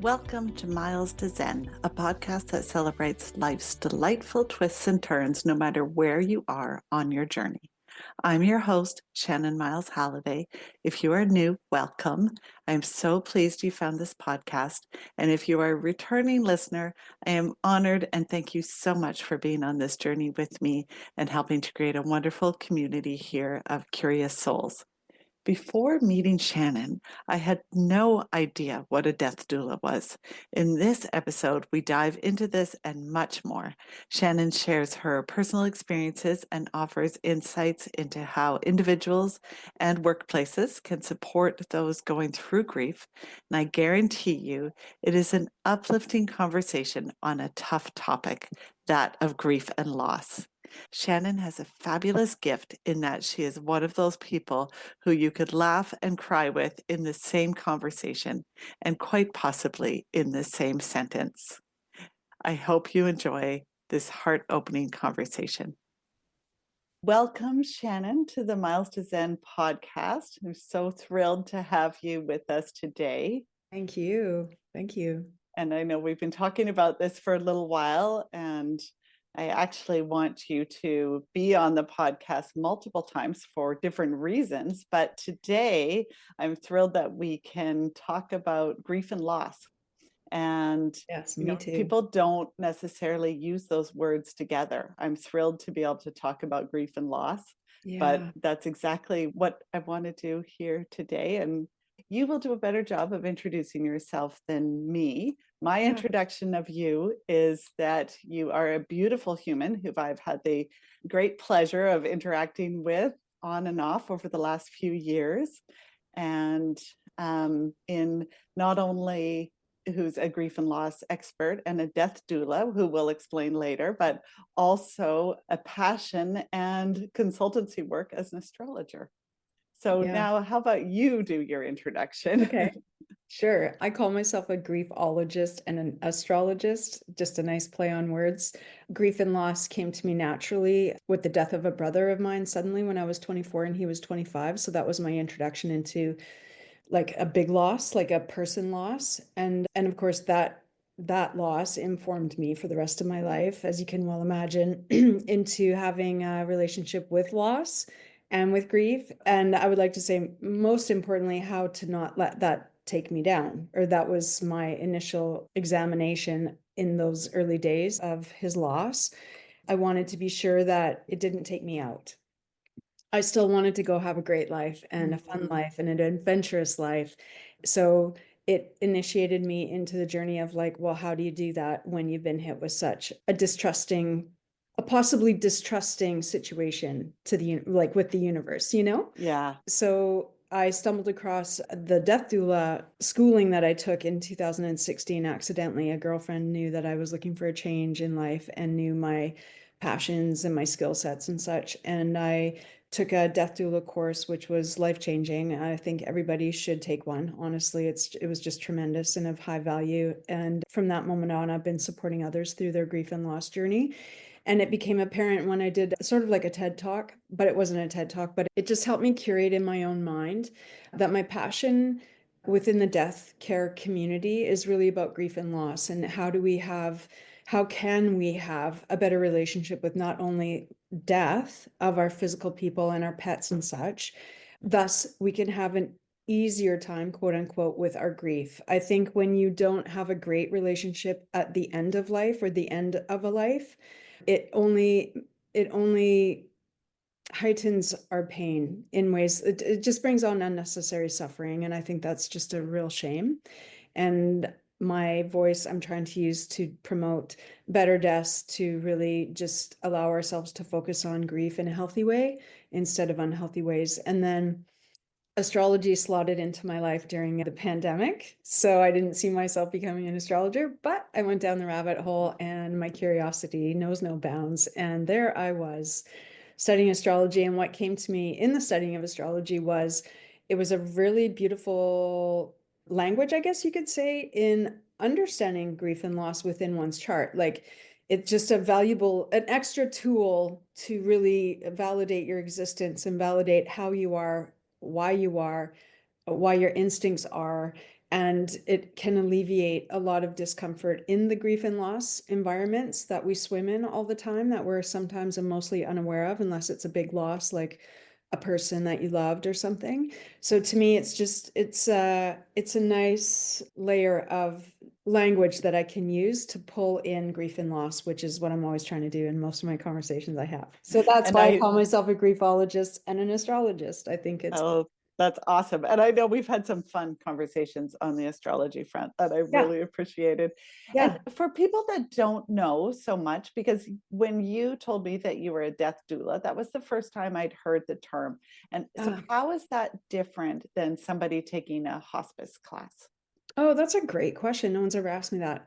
Welcome to Miles to Zen, a podcast that celebrates life's delightful twists and turns no matter where you are on your journey. I'm your host, Shannon Miles Halliday. If you are new, welcome. I'm so pleased you found this podcast. And if you are a returning listener, I am honored and thank you so much for being on this journey with me and helping to create a wonderful community here of curious souls. Before meeting Shannon, I had no idea what a death doula was. In this episode, we dive into this and much more. Shannon shares her personal experiences and offers insights into how individuals and workplaces can support those going through grief. And I guarantee you, it is an uplifting conversation on a tough topic, that of grief and loss. Shannon has a fabulous gift in that she is one of those people who you could laugh and cry with in the same conversation and quite possibly in the same sentence. I hope you enjoy this heart-opening conversation. Welcome, Shannon, to the Miles to Zen podcast. I'm so thrilled to have you with us today. Thank you. Thank you. And I know we've been talking about this for a little while, and I actually want you to be on the podcast multiple times for different reasons. But today, I'm thrilled that we can talk about grief and loss. And Yes, me too. people don't necessarily use those words together. I'm thrilled to be able to talk about grief and loss, but that's exactly what I want to do here today. And you will do a better job of introducing yourself than me. My introduction of you is that you are a beautiful human who I've had the great pleasure of interacting with on and off over the last few years. And in not only who's a grief and loss expert and a death doula, who we'll explain later, but also a passion and consultancy work as an astrologer. So now, how about you do your introduction? Okay, sure. I call myself a griefologist and an astrologist, just a nice play on words. Grief and loss came to me naturally with the death of a brother of mine suddenly when I was 24 and he was 25. So that was my introduction into like a big loss, like a person loss. And of course that loss informed me for the rest of my life, as you can well imagine, into having a relationship with loss and with grief. And I would like to say, most importantly, how to not let that take me down. Or that was my initial examination in those early days of his loss. I wanted to be sure that it didn't take me out. I still wanted to go have a great life and a fun life and an adventurous life. So it initiated me into the journey of like, well, how do you do that when you've been hit with such a possibly distrusting situation like with the universe, you know? Yeah. So I stumbled across the death doula schooling that I took in 2016 accidentally. A girlfriend knew that I was looking for a change in life and knew my passions and my skill sets and such. And I took a death doula course, which was life-changing. I think everybody should take one. Honestly, it was just tremendous and of high value. And from that moment on, I've been supporting others through their grief and loss journey. And it became apparent when I did sort of like a TED Talk, but it wasn't a TED Talk, but it just helped me curate in my own mind that my passion within the death care community is really about grief and loss. And how can we have a better relationship with not only death of our physical people and our pets and such, thus we can have an easier time, quote unquote, with our grief. I think when you don't have a great relationship at the end of life or the end of a life, it only heightens our pain in ways, it just brings on unnecessary suffering. And I think that's just a real shame. And my voice I'm trying to use to promote better deaths, to really just allow ourselves to focus on grief in a healthy way instead of unhealthy ways. And then astrology slotted into my life during the pandemic. So I didn't see myself becoming an astrologer, but I went down the rabbit hole and my curiosity knows no bounds. And there I was studying astrology. And what came to me in the studying of astrology was it was a really beautiful language, I guess you could say, in understanding grief and loss within one's chart. Like it's just an extra tool to really validate your existence and validate how you are, why your instincts are, And it can alleviate a lot of discomfort in the grief and loss environments that we swim in all the time, that we're sometimes and mostly unaware of, unless it's a big loss, like a person that you loved or something. So to me, it's a nice layer of language that I can use to pull in grief and loss, which is what I'm always trying to do in most of my conversations I have. So that's And why I call myself a griefologist and an astrologist. I think it's, oh, that's awesome. And I know we've had some fun conversations on the astrology front that I yeah, really appreciated. And yeah. for people that don't know so much, because when you told me that you were a death doula, that was the first time I'd heard the term. And so, Uh, how is that different than somebody taking a hospice class? oh, that's a great question. No one's ever asked me that.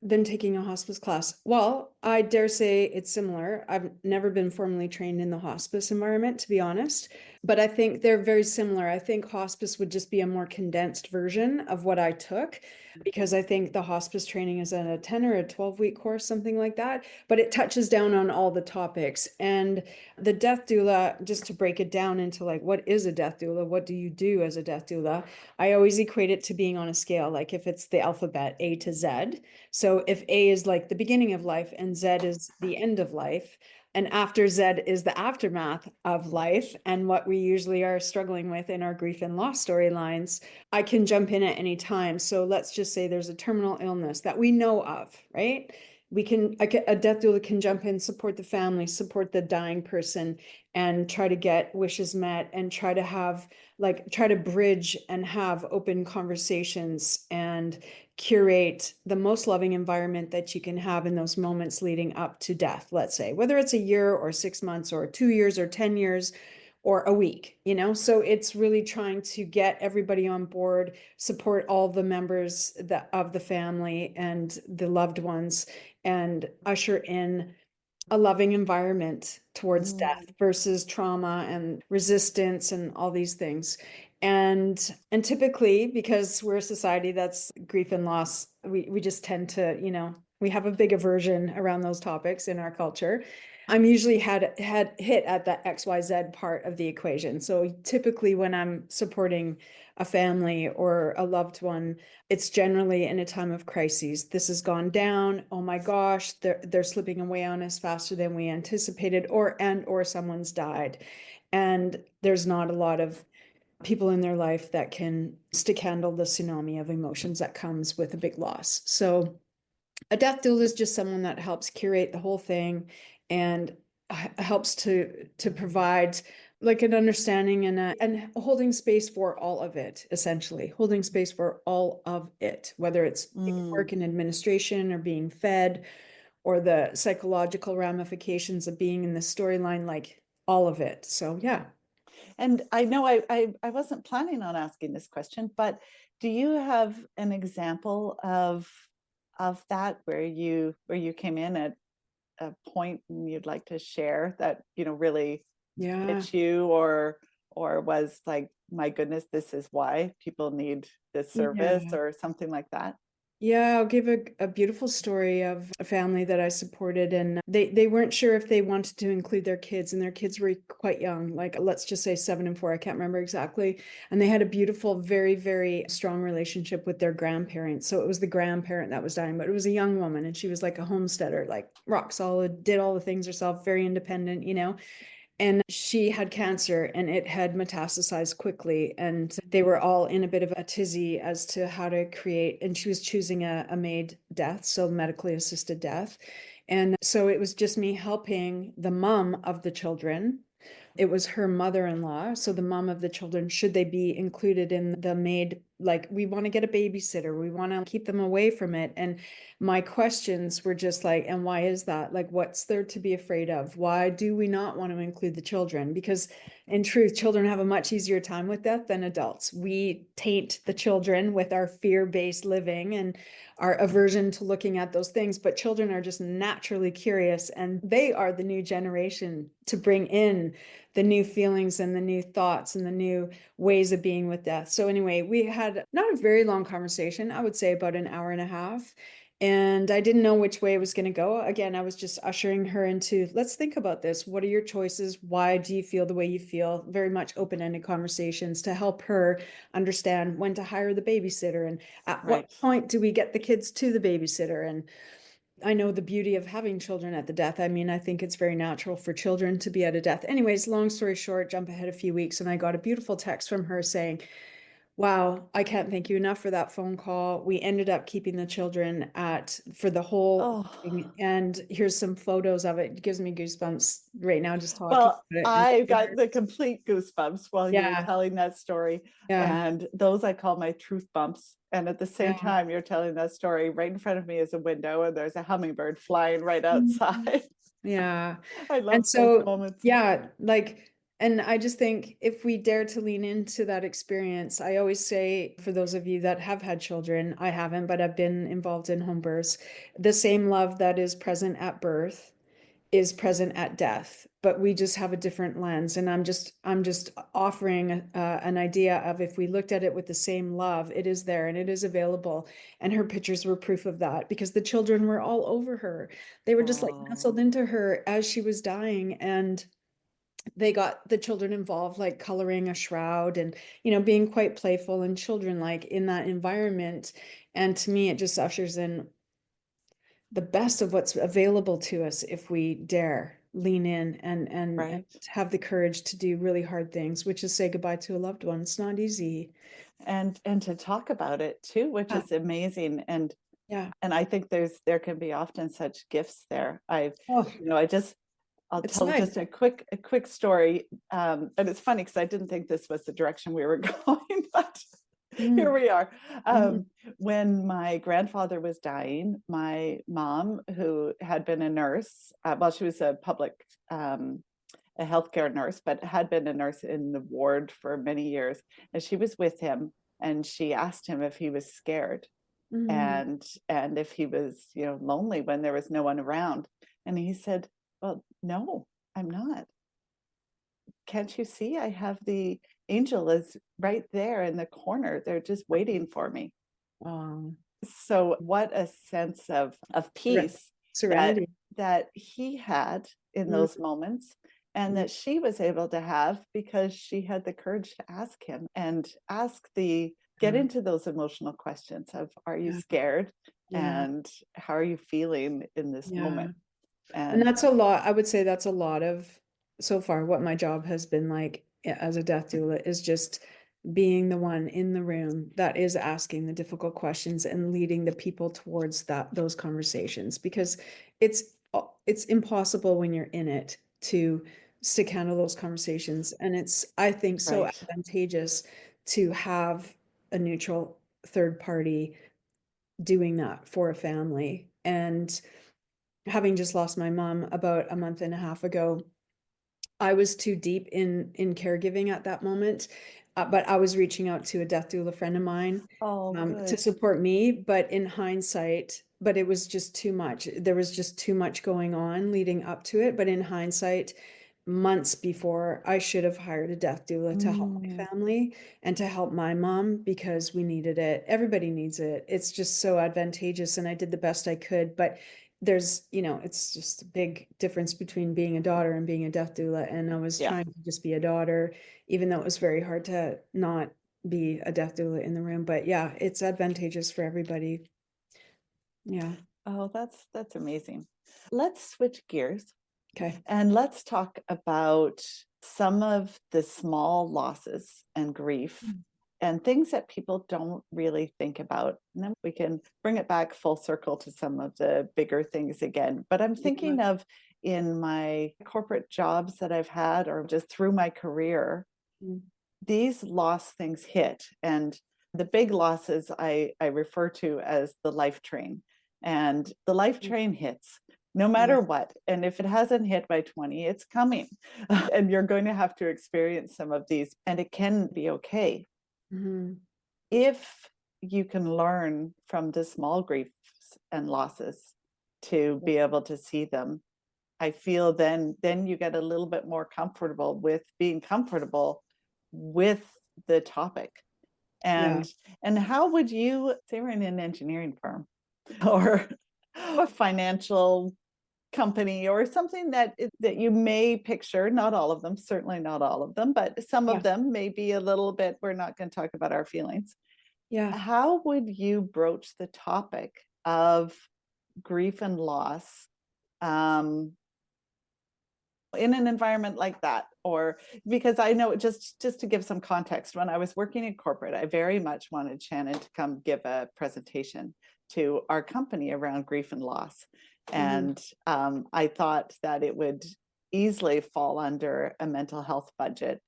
Than taking a hospice class? Well, I dare say it's similar. I've never been formally trained in the hospice environment, to be honest, but I think they're very similar. I think hospice would just be a more condensed version of what I took, because I think the hospice training is a 10 or a 12-week course, something like that, but it touches down on all the topics. And the death doula, just to break it down into like, what is a death doula? What do you do as a death doula? I always equate it to being on a scale, like if it's the alphabet A to Z. So if A is like the beginning of life and Z is the end of life, and after Z is the aftermath of life and what we usually are struggling with in our grief and loss storylines, I can jump in at any time. So let's just say there's a terminal illness that we know of, right? A death doula can jump in, support the family, support the dying person, and try to get wishes met and try to bridge and have open conversations and curate the most loving environment that you can have in those moments leading up to death, let's say, whether it's a year or 6 months or 2 years or 10 years or a week, you know? So it's really trying to get everybody on board, support all the members of the family and the loved ones, and usher in a loving environment towards Mm, death versus trauma and resistance and all these things. And typically, because we're a society that's grief and loss, we just tend to, we have a big aversion around those topics in our culture. I'm usually had hit at that XYZ part of the equation. So typically when I'm supporting a family or a loved one, it's generally in a time of crises. This has gone down. Oh my gosh, they're slipping away on us faster than we anticipated, or someone's died. And there's not a lot of people in their life that can stick handle the tsunami of emotions that comes with a big loss. So a death doula is just someone that helps curate the whole thing and helps to provide like an understanding and holding space for all of it, essentially holding space for all of it, whether it's mm. work in administration or being fed or the psychological ramifications of being in the storyline, like all of it. So yeah. And I know I wasn't planning on asking this question, but do you have an example of that where you came in at a point and you'd like to share that really Yeah. hit you or was like, my goodness, this is why people need this service Yeah. or something like that? Yeah, I'll give a beautiful story of a family that I supported, and they weren't sure if they wanted to include their kids, and their kids were quite young, like let's just say 7 and 4, I can't remember exactly. And they had a beautiful, very, very strong relationship with their grandparents. So it was the grandparent that was dying, but it was a young woman, and she was like a homesteader, like rock solid, did all the things herself, very independent, and she had cancer and it had metastasized quickly. And they were all in a bit of a tizzy as to how to create. And she was choosing a made death, so medically assisted death. And so it was just me helping the mom of the children. It was her mother-in-law, so the mom of the children, should they be included in the maid, like we want to get a babysitter, we want to keep them away from it. And my questions were just like, and why is that? Like, what's there to be afraid of? Why do we not want to include the children? Because in truth, children have a much easier time with death than adults. We taint the children with our fear-based living and our aversion to looking at those things, but children are just naturally curious, and they are the new generation to bring in the new feelings and the new thoughts and the new ways of being with death. So anyway, we had not a very long conversation, I would say about an hour and a half. And I didn't know which way it was going to go. Again, I was just ushering her into, let's think about this. What are your choices? Why do you feel the way you feel? Very much open-ended conversations to help her understand when to hire the babysitter and at what Right. point do we get the kids to the babysitter. And I know the beauty of having children at the death. I mean, I think it's very natural for children to be at a death. Anyways, long story short, jump ahead a few weeks, and I got a beautiful text from her saying, wow, I can't thank you enough for that phone call. We ended up keeping the children at for the whole Oh, thing. And here's some photos of it. It gives me goosebumps right now just talking well, about it. And I got the complete goosebumps while you were yeah, telling that story. yeah, And those I call my truth bumps. And at the same yeah. time, you're telling that story, right in front of me is a window, and there's a hummingbird flying right Mhm. outside. Yeah. I And love those so, moments. yeah, like, and I just think if we dare to lean into that experience, I always say for those of you that have had children, I haven't, but I've been involved in home births, the same love that is present at birth is present at death, but we just have a different lens. And I'm just offering an idea of if we looked at it with the same love, it is there and it is available. And her pictures were proof of that because the children were all over her. They were just like Oh, nestled into her as she was dying. And they got the children involved, like coloring a shroud and, being quite playful and children like in that environment. And to me, it just ushers in the best of what's available to us if we dare lean in and right. have the courage to do really hard things, which is say goodbye to a loved one. It's not easy. And to talk about it too, which Yeah. is amazing. Yeah. And I think there can be often such gifts there. Oh, I just I'll it's tell nice. just a quick story. And it's funny because I didn't think this was the direction we were going, but here Mm, we are. mhm, When my grandfather was dying, my mom, who had been a nurse, well, she was a healthcare nurse, but had been a nurse in the ward for many years, and she was with him, and she asked him if he was scared mhm. and if he was lonely when there was no one around, and he said, well, no, I'm not. Can't you see I have the angel is right there in the corner, they're just waiting for me. Um, So what a sense of seren- peace that serenity. that he had in Mm, those moments, and mm, that she was able to have because she had the courage to ask him and get yeah, into those emotional questions of, are you yeah, scared, yeah, and how are you feeling in this yeah. moment? And And that's a lot. I would say that's a lot of so far what my job has been like as a death doula is just being the one in the room that is asking the difficult questions and leading the people towards those conversations because it's impossible when you're in it to stick handle those conversations. And it's, I think, so right. advantageous to have a neutral third party doing that for a family. And having just lost my mom about a month and a half ago, I was too deep in caregiving at that moment, but I was reaching out to a death doula friend of mine Oh, to good. support me. But in hindsight, but it was just too much. There was just too much going on leading up to it. But in hindsight, months before, I should have hired a death doula to help my Mm, family and to help my mom because we needed it. Everybody needs it. It's just so advantageous, and I did the best I could. But it's just a big difference between being a daughter and being a death doula. And I was yeah. trying to just be a daughter, even though it was very hard to not be a death doula in the room. But yeah, it's advantageous for everybody. Yeah. Oh, that's amazing. Let's switch gears. Okay. And let's talk about some of the small losses and grief and things that people don't really think about. And then we can bring it back full circle to some of the bigger things again. But I'm Yeah. thinking of in my corporate jobs that I've had, or just through my career, Mm. these loss things hit. And the big losses I refer to as the life train. And the life train hits no Yeah. matter what. And if it hasn't hit by 20, it's coming. And you're going to have to experience some of these. And it can be okay Hmm. if you can learn from the small griefs and losses to be able to see them. I feel then you get a little bit more comfortable with being comfortable with the topic. Yeah. And how would you say, we're in an engineering firm? or a financial company or something that you may picture, not all of them, certainly not all of them, but some of Yeah. them may be a little bit, we're not going to talk about our feelings. Yeah. How would you broach the topic of grief and loss um, in an environment like that? Or because I know, just to give some context, when I was working in corporate, I very much wanted Shannon to come give a presentation to our company around grief and loss. Mhm. And I thought that it would easily fall under a mental health budget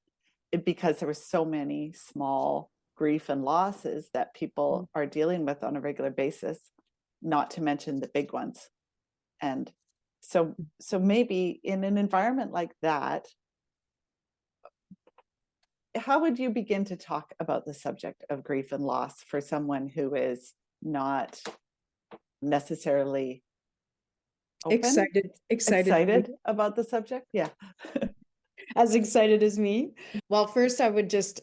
because there were so many small grief and losses that Mhm. people are dealing with on a regular basis, not to mention the big ones. And so maybe in an environment like that, how would you begin to talk about the subject of grief and loss for someone who is not necessarily open, Excited to be excited about the subject? Yeah. as excited as me. Well, first, I would just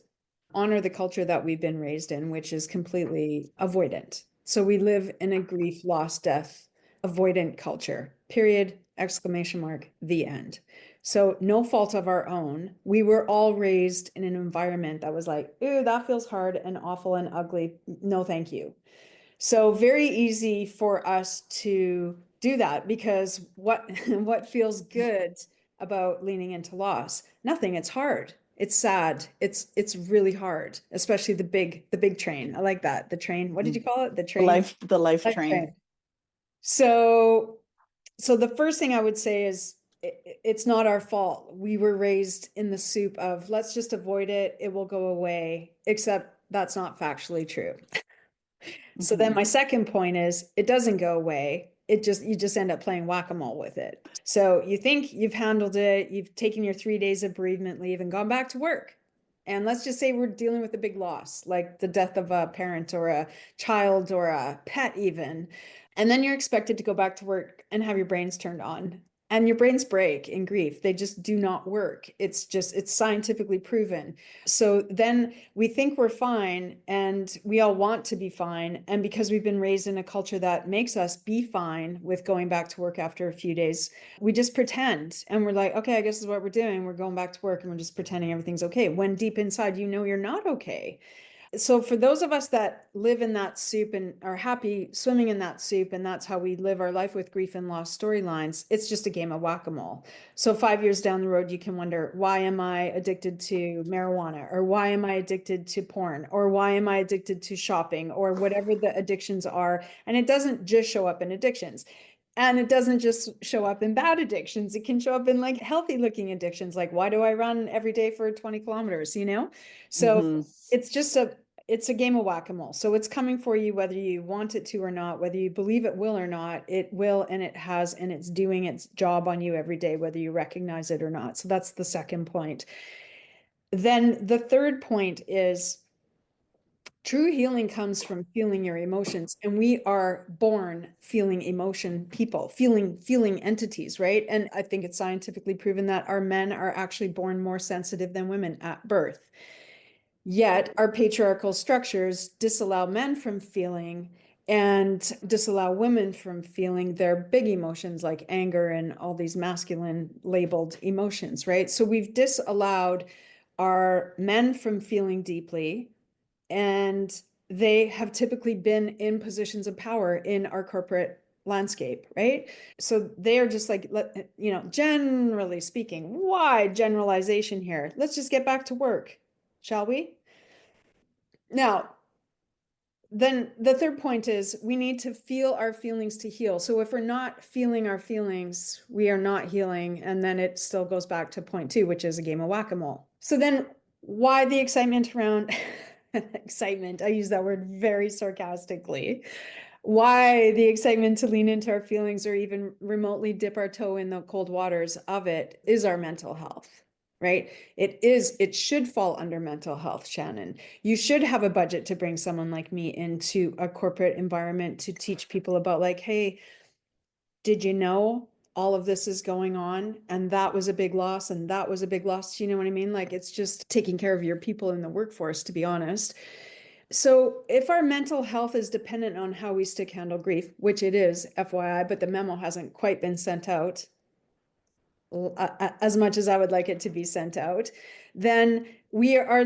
honor the culture that we've been raised in, which is completely avoidant. So we live in a grief, loss, death, avoidant culture, period, exclamation mark, the end. So no fault of our own. We were all raised in an environment that was like, ooh, that feels hard and awful and ugly. No, thank you. So very easy for us to do that because what what feels good about leaning into loss? Nothing. It's hard. It's sad. It's really hard, especially the big train. I like that. The train. What did you call it? The train. The life Life train. train. So so the first thing I would say is it's not our fault. We were raised in the soup of let's just avoid it. It will go away. Except that's not factually true. So then Mm-hmm. my second point is it doesn't go away. You just end up playing whack-a-mole with it. So you think you've handled it, you've taken your 3 days of bereavement leave and gone back to work. And let's just say we're dealing with a big loss, like the death of a parent or a child or a pet, even. And then you're expected to go back to work and have your brains turned on. And your brains break in grief. They just do not work. It's scientifically proven. So then we think we're fine and we all want to be fine. And because we've been raised in a culture that makes us be fine with going back to work after a few days, we just pretend and we're like, okay, I guess this is what we're doing. We're going back to work and we're just pretending everything's okay. When deep inside, you know, you're not okay. So for those of us that live in that soup and are happy swimming in that soup, and that's how we live our life with grief and loss storylines, it's just a game of whack-a-mole. So 5 years down the road, you can wonder, why am I addicted to marijuana? Or why am I addicted to porn? Or why am I addicted to shopping? Or whatever the addictions are. And it doesn't just show up in addictions. And it doesn't just show up in bad addictions. It can show up in like healthy looking addictions. Like, why do I run every day for 20 kilometers, you know? So Mm-hmm. it's a game of whack-a-mole. So it's coming for you whether you want it to or not, whether you believe it will or not. It will, and it has, and it's doing its job on you every day, whether you recognize it or not. So that's the second point. Then the third point is true healing comes from feeling your emotions, and we are born feeling emotion people, feeling entities, right? And I think it's scientifically proven that our men are actually born more sensitive than women at birth. Yet our patriarchal structures disallow men from feeling and disallow women from feeling their big emotions like anger and all these masculine labeled emotions, right? So we've disallowed our men from feeling deeply, and they have typically been in positions of power in our corporate landscape, right? So they are just like, generally speaking, wide generalization here. Let's just get back to work, shall we? Now, then the third point is we need to feel our feelings to heal. So if we're not feeling our feelings, we are not healing. And then it still goes back to point two, which is a game of whack-a-mole. So then why the excitement around excitement? I use that word very sarcastically. Why the excitement to lean into our feelings or even remotely dip our toe in the cold waters of it is our mental health, right? It should fall under mental health, Shannon. You should have a budget to bring someone like me into a corporate environment to teach people about, like, hey, did you know all of this is going on? And that was a big loss. And that was a big loss. You know what I mean? Like, it's just taking care of your people in the workforce, to be honest. So if our mental health is dependent on how we stick handle grief, which it is, FYI, but the memo hasn't quite been sent out as much as I would like it to be sent out, then we are,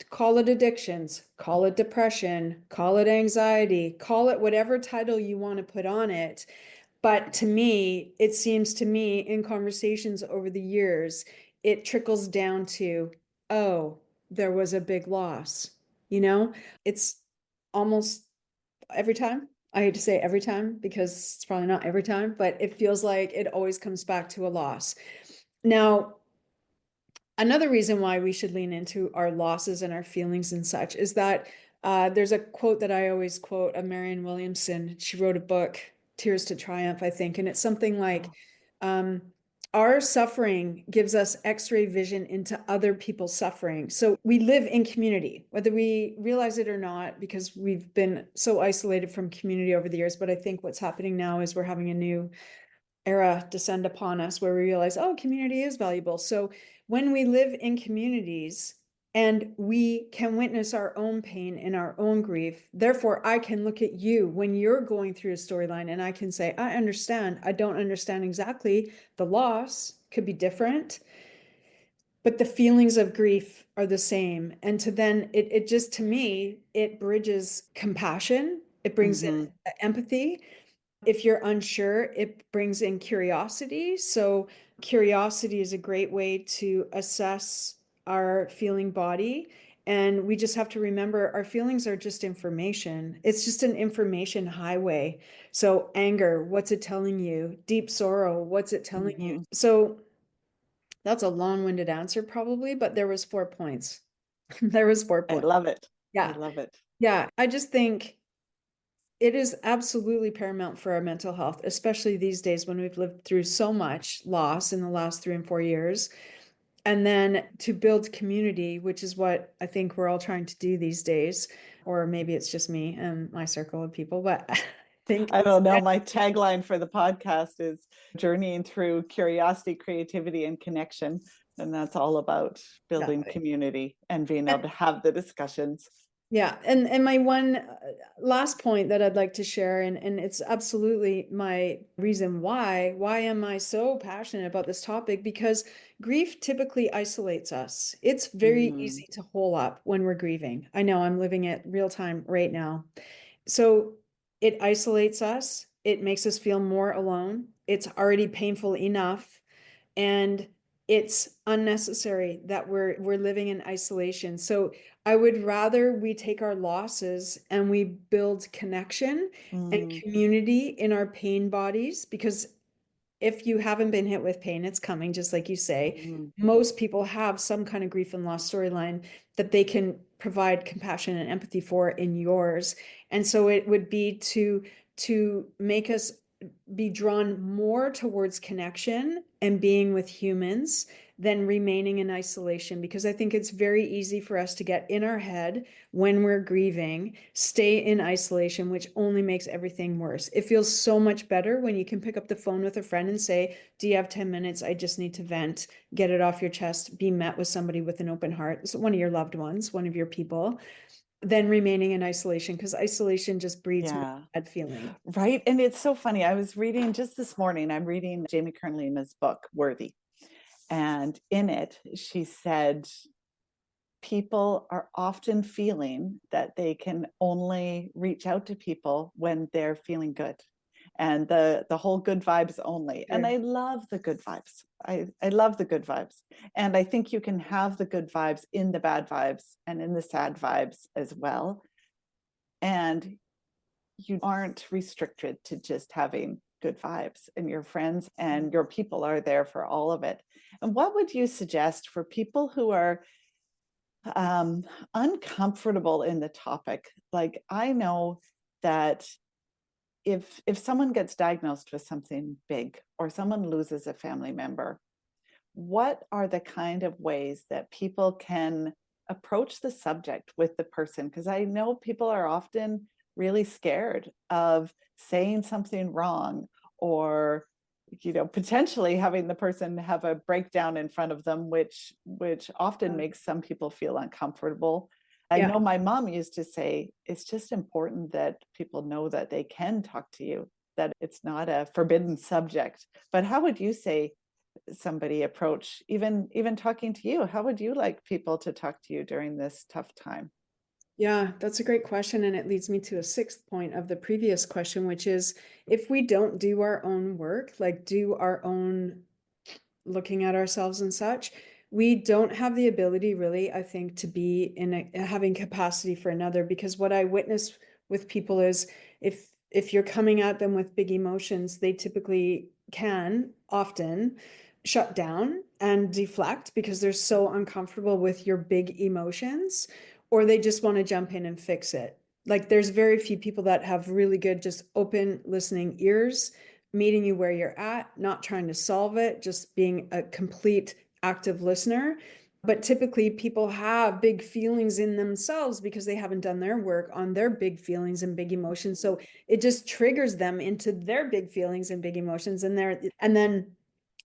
call it addictions, call it depression, call it anxiety, call it whatever title you want to put on it. But to me, it seems to me in conversations over the years, it trickles down to, oh, there was a big loss. You know, it's almost every time. I hate to say every time because it's probably not every time, but it feels like it always comes back to a loss. Now, another reason why we should lean into our losses and our feelings and such is that there's a quote that I always quote of Marianne Williamson. She wrote a book, Tears to Triumph, I think, and it's something like, um, our suffering gives us x-ray vision into other people's suffering. So we live in community, whether we realize it or not, because we've been so isolated from community over the years. But I think what's happening now is we're having a new era descend upon us where we realize, oh, community is valuable. So when we live in communities and we can witness our own pain and our own grief, therefore I can look at you when you're going through a storyline and I can say, I understand. I don't understand exactly. The loss could be different, but the feelings of grief are the same. And to then it just, to me, it bridges compassion. It brings in Mm-hmm. empathy. If you're unsure, it brings in curiosity. So curiosity is a great way to assess our feeling body. And we just have to remember our feelings are just information. It's just an information highway. So anger, what's it telling you? Deep sorrow, what's it telling you? Mm-hmm. So that's a long-winded answer probably, but there was 4 points. There was four I points. love it. I Yeah. love it. Yeah. I just think it is absolutely paramount for our mental health, especially these days when we've lived through so much loss in the last 3 and 4 years. And then to build community, which is what I think we're all trying to do these days, or maybe it's just me and my circle of people, but I think I don't know. My tagline for the podcast is journeying through curiosity, creativity, and connection. And that's all about building exactly. community and being able to have the discussions. Yeah, and my one last point that I'd like to share, and it's absolutely my reason why am I so passionate about this topic? Because grief typically isolates us. It's very Mm-hmm. easy to hole up when we're grieving. I know I'm living it real time right now. So it isolates us. It makes us feel more alone. It's already painful enough, and it's unnecessary that we're living in isolation. So I would rather we take our losses and we build connection and Mm-hmm. community in our pain bodies, because if you haven't been hit with pain, it's coming, just like you say. Mm-hmm. Most people have some kind of grief and loss storyline that they can provide compassion and empathy for in yours. And so it would be to make us be drawn more towards connection and being with humans than remaining in isolation, because I think it's very easy for us to get in our head when we're grieving, stay in isolation, which only makes everything worse. It feels so much better when you can pick up the phone with a friend and say, do you have 10 minutes? I just need to vent, get it off your chest, be met with somebody with an open heart. It's one of your loved ones, one of your people, than remaining in isolation, because isolation just breeds more Yeah. bad feeling. Right. And it's so funny. I was reading just this morning, I'm reading Jamie Kern Lima's book, Worthy. And in it, she said, people are often feeling that they can only reach out to people when they're feeling good, and the whole good vibes only. And Sure. I love the good vibes. I love the good vibes. And I think you can have the good vibes in the bad vibes and in the sad vibes as well. And you aren't restricted to just having good vibes, and your friends and your people are there for all of it. And what would you suggest for people who are uncomfortable in the topic? Like, I know that if someone gets diagnosed with something big or someone loses a family member, what are the kind of ways that people can approach the subject with the person? Because I know people are often really scared of saying something wrong, or potentially having the person have a breakdown in front of them, which often makes some people feel uncomfortable. I Yeah. know my mom used to say, it's just important that people know that they can talk to you, that it's not a forbidden subject. But how would you say somebody approach even talking to you? How would you like people to talk to you during this tough time? Yeah, that's a great question. And it leads me to a sixth point of the previous question, which is if we don't do our own work, like do our own looking at ourselves and such, we don't have the ability really, I think, to be in having capacity for another. Because what I witness with people is if you're coming at them with big emotions, they typically can often shut down and deflect because they're so uncomfortable with your big emotions, or they just want to jump in and fix it. Like there's very few people that have really good, just open listening ears, meeting you where you're at, not trying to solve it, just being a complete active listener. But typically, people have big feelings in themselves because they haven't done their work on their big feelings and big emotions. So it just triggers them into their big feelings and big emotions. And then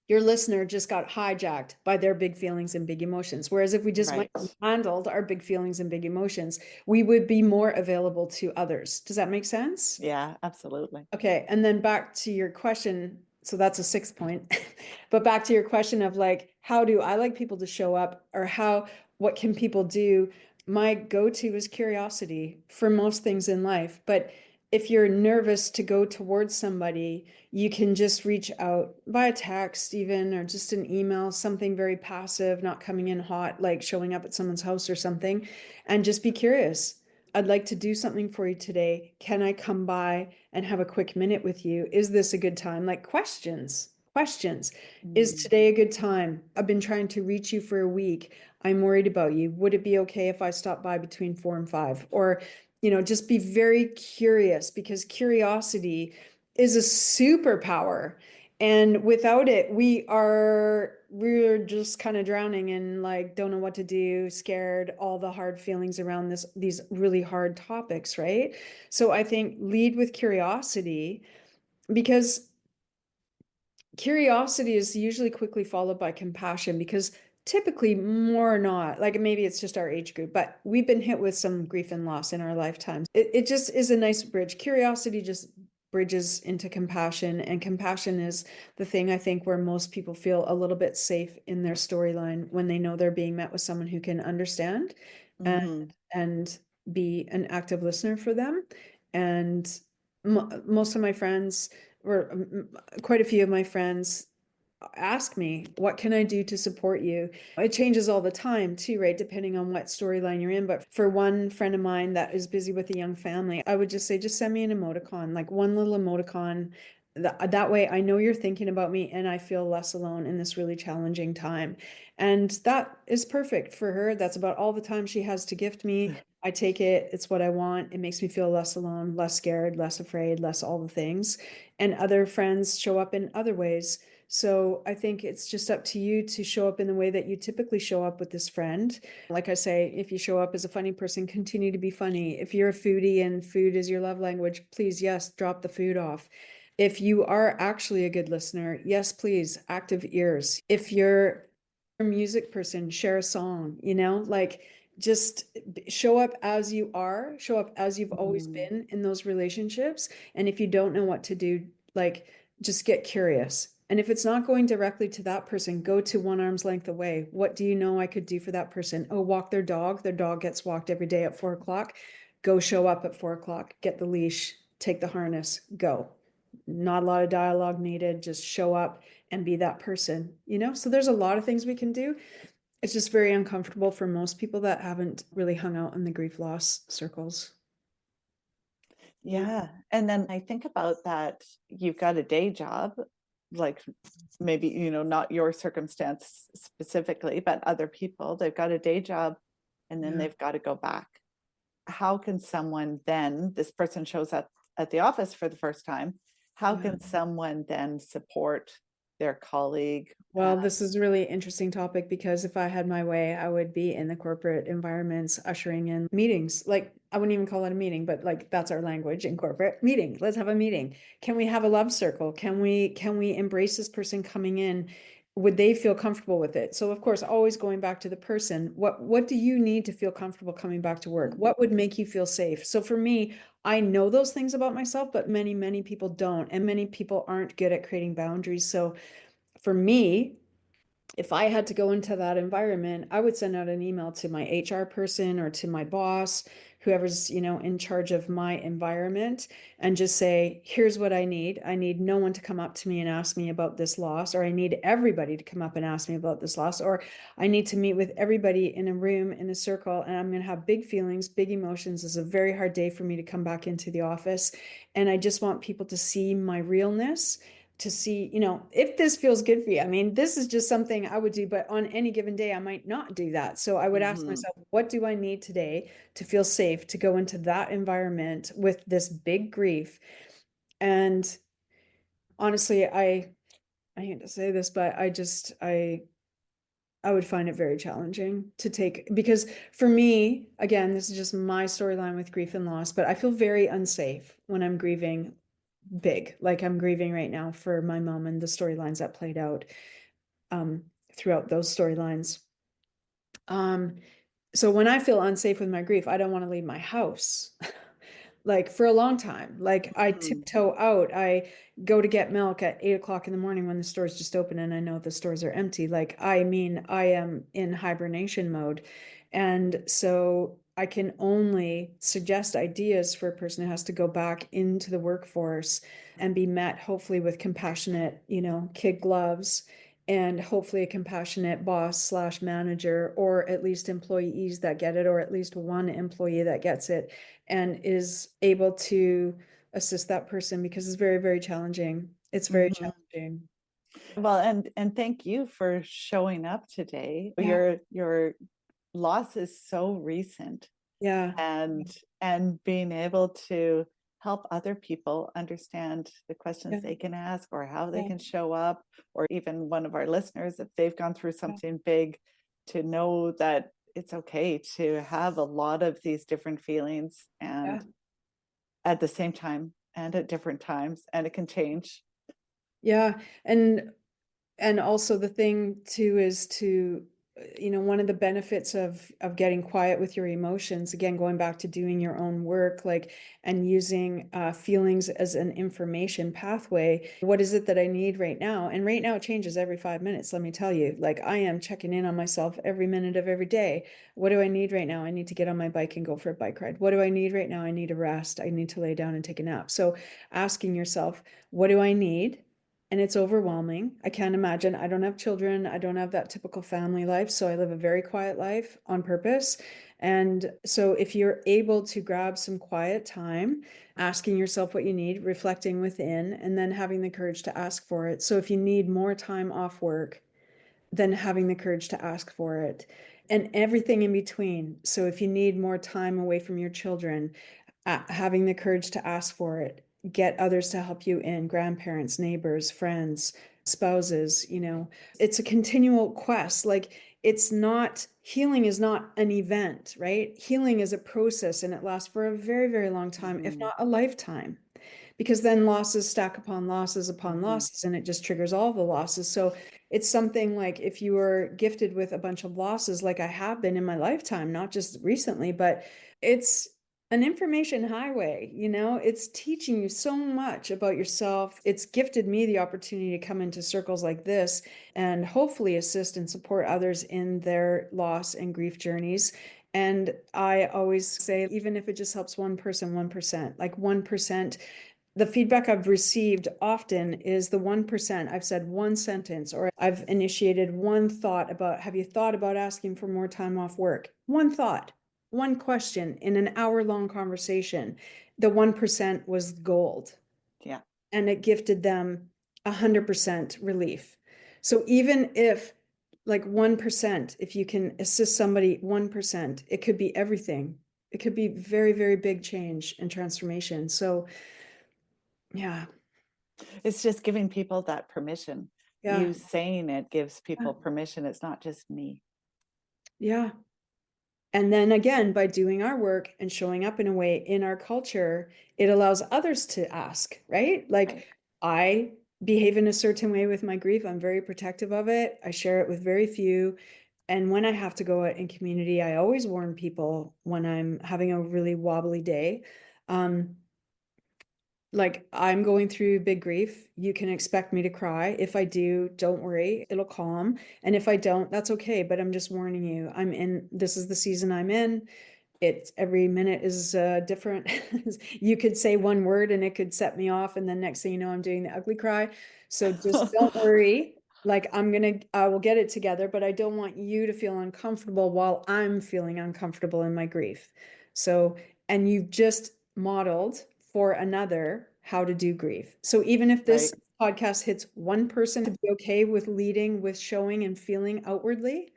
your listener just got hijacked by their big feelings and big emotions. Whereas if we just went Right. and handled our big feelings and big emotions, we would be more available to others. Does that make sense? Yeah, absolutely. Okay, and then back to your question. So that's a sixth point. But back to your question of like, how do I like people to show up, or what can people do? My go-to is curiosity for most things in life. But if you're nervous to go towards somebody, you can just reach out via text, even, or just an email, something very passive, not coming in hot, like showing up at someone's house or something, and just be curious. I'd like to do something for you today. Can I come by and have a quick minute with you? Is this a good time? Like questions, questions. Is Mm. today a good time? I've been trying to reach you for a week. I'm worried about you. Would it be okay if I stop by between 4 and 5? Or, just be very curious, because curiosity is a superpower. And without it, we're just kind of drowning and like don't know what to do, scared, all the hard feelings around these really hard topics, right? So I think lead with curiosity, because curiosity is usually quickly followed by compassion, because typically, more or not, like maybe it's just our age group, but we've been hit with some grief and loss in our lifetimes. It just is a nice bridge. Curiosity just bridges into compassion, and compassion is the thing I think where most people feel a little bit safe in their storyline, when they know they're being met with someone who can understand and Hmm. and be an active listener for them. And most of my friends, or quite a few of my friends, ask me, what can I do to support you? It changes all the time too, right? Depending on what storyline you're in. But for one friend of mine that is busy with a young family, I would just say, just send me an emoticon, like one little emoticon. That way I know you're thinking about me and I feel less alone in this really challenging time. And that is perfect for her. That's about all the time she has to gift me. I take it. It's what I want. It makes me feel less alone, less scared, less afraid, less all the things. And other friends show up in other ways. So I think it's just up to you to show up in the way that you typically show up with this friend. Like I say, if you show up as a funny person, continue to be funny. If you're a foodie and food is your love language, please, yes, drop the food off. If you are actually a good listener, yes, please, active ears. If you're a music person, share a song, like just show up as you are, show up as you've always Hmm. been in those relationships. And if you don't know what to do, like just get curious. And if it's not going directly to that person, go to one arm's length away. What do you know I could do for that person? Oh, walk their dog. Their dog gets walked every day at 4 o'clock. Go show up at 4 o'clock, get the leash, take the harness, go. Not a lot of dialogue needed. Just show up and be that person. So there's a lot of things we can do. It's just very uncomfortable for most people that haven't really hung out in the grief loss circles. Yeah. Yeah. And then I think about that you've got a day job, like maybe, not your circumstance specifically, but other people, they've got a day job and then Yeah. they've got to go back. How can someone then, this person shows up at the office for the first time, how Yeah. can someone then support their colleague? Well, this is a really interesting topic, because if I had my way, I would be in the corporate environments ushering in meetings. Like, I wouldn't even call it a meeting, but like that's our language in corporate. Meeting. Let's have a meeting. Can we have a love circle? Can we embrace this person coming in would they feel comfortable with it? So of course, always going back to the person, what do you need to feel comfortable coming back to work? What would make you feel safe? So for me, I know those things about myself, but many people don't, and many people aren't good at creating boundaries. So for me, if I had to go into that environment, I would send out an email to my HR person or to my boss, whoever's, in charge of my environment, and just say, here's what I need. I need no one to come up to me and ask me about this loss, or I need everybody to come up and ask me about this loss, or I need to meet with everybody in a room, in a circle, and I'm going to have big feelings, big emotions. It's a very hard day for me to come back into the office. And I just want people to see my realness, to see, if this feels good for you. I mean, this is just something I would do, but on any given day, I might not do that. So I would ask Mm-hmm. myself, what do I need today to feel safe to go into that environment with this big grief? And honestly, I hate to say this, but I would find it very challenging to take, because for me, again, this is just my storyline with grief and loss, but I feel very unsafe when I'm grieving big. Like I'm grieving right now for my mom and the storylines that played out throughout those storylines. Um, so when I feel unsafe with my grief, I don't want to leave my house. Like for a long time. Like I Mm-hmm. tiptoe out. I go to get milk at 8 o'clock in the morning when the stores just open and I know the stores are empty. Like, I mean, I am in hibernation mode. And so I can only suggest ideas for a person who has to go back into the workforce and be met, hopefully, with compassionate, kid gloves, and hopefully a compassionate boss slash manager, or at least employees that get it, or at least one employee that gets it and is able to assist that person, because it's very, very challenging. It's very Mm-hmm. challenging. Well, and thank you for showing up today. Yeah. Your loss is so recent, Yeah. and being able to help other people understand the questions Yeah. they can ask or how they Yeah. can show up, or even one of our listeners, if they've gone through Yeah. something big, to know that it's okay to have a lot of these different feelings, Yeah. and at the same time and at different times, and it can change. Yeah. And also the thing too is to, one of the benefits of getting quiet with your emotions, again, going back to doing your own work, like, and using feelings as an information pathway. What is it that I need right now? And right now it changes every 5 minutes, let me tell you. Like, I am checking in on myself every minute of every day. What do I need right now? I need to get on my bike and go for a bike ride. What do I need right now? I need a rest. I need to lay down and take a nap. So asking yourself, what do I need? And it's overwhelming. I can't imagine. I don't have children. I don't have that typical family life. So I live a very quiet life on purpose. And so if you're able to grab some quiet time, asking yourself what you need, reflecting within, and then having the courage to ask for it. So if you need more time off work, then having the courage to ask for it, and everything in between. So if you need more time away from your children, having the courage to ask for it, get others to help you in, grandparents, neighbors, friends, spouses. It's a continual quest. Like, it's not, healing is not an event, right? Healing is a process, and it lasts for a very, very long time, if Mm-hmm. not a lifetime, because then losses stack upon Mm-hmm. losses, and it just triggers all the losses. So it's something like, if you were gifted with a bunch of losses, like I have been in my lifetime, not just recently, but it's an information highway. It's teaching you so much about yourself. It's gifted me the opportunity to come into circles like this and hopefully assist and support others in their loss and grief journeys. And I always say, even if it just helps one person, 1%, like 1%. The feedback I've received often is the 1%. I've said one sentence, or I've initiated one thought about, have you thought about asking for more time off work? One thought, one question in an hour-long conversation. The 1% was gold, Yeah. and it gifted them 100% relief. So even if, like, 1%, if you can assist somebody 1%, it could be everything. It could be very, very big change and transformation. So yeah. It's just giving people that permission. Yeah. You saying it gives people permission. It's not just me. Yeah. And then again, by doing our work and showing up in a way in our culture, it allows others to ask, right? Right. Like, I behave in a certain way with my grief. I'm very protective of it. I share it with very few. And when I have to go out in community, I always warn people when I'm having a really wobbly day. Um, like I'm going through big grief. You can expect me to cry. If I do, don't worry, it'll calm. And if I don't, that's okay. But I'm just warning you, this is the season I'm in. Every minute is different. You could say one word and it could set me off, and then next thing you know, I'm doing the ugly cry. So just don't worry. Like I will get it together, but I don't want you to feel uncomfortable while I'm feeling uncomfortable in my grief. So, and you've just modeled for another how to do grief. So even if this Right. podcast hits one person to be okay with leading, with showing and feeling outwardly,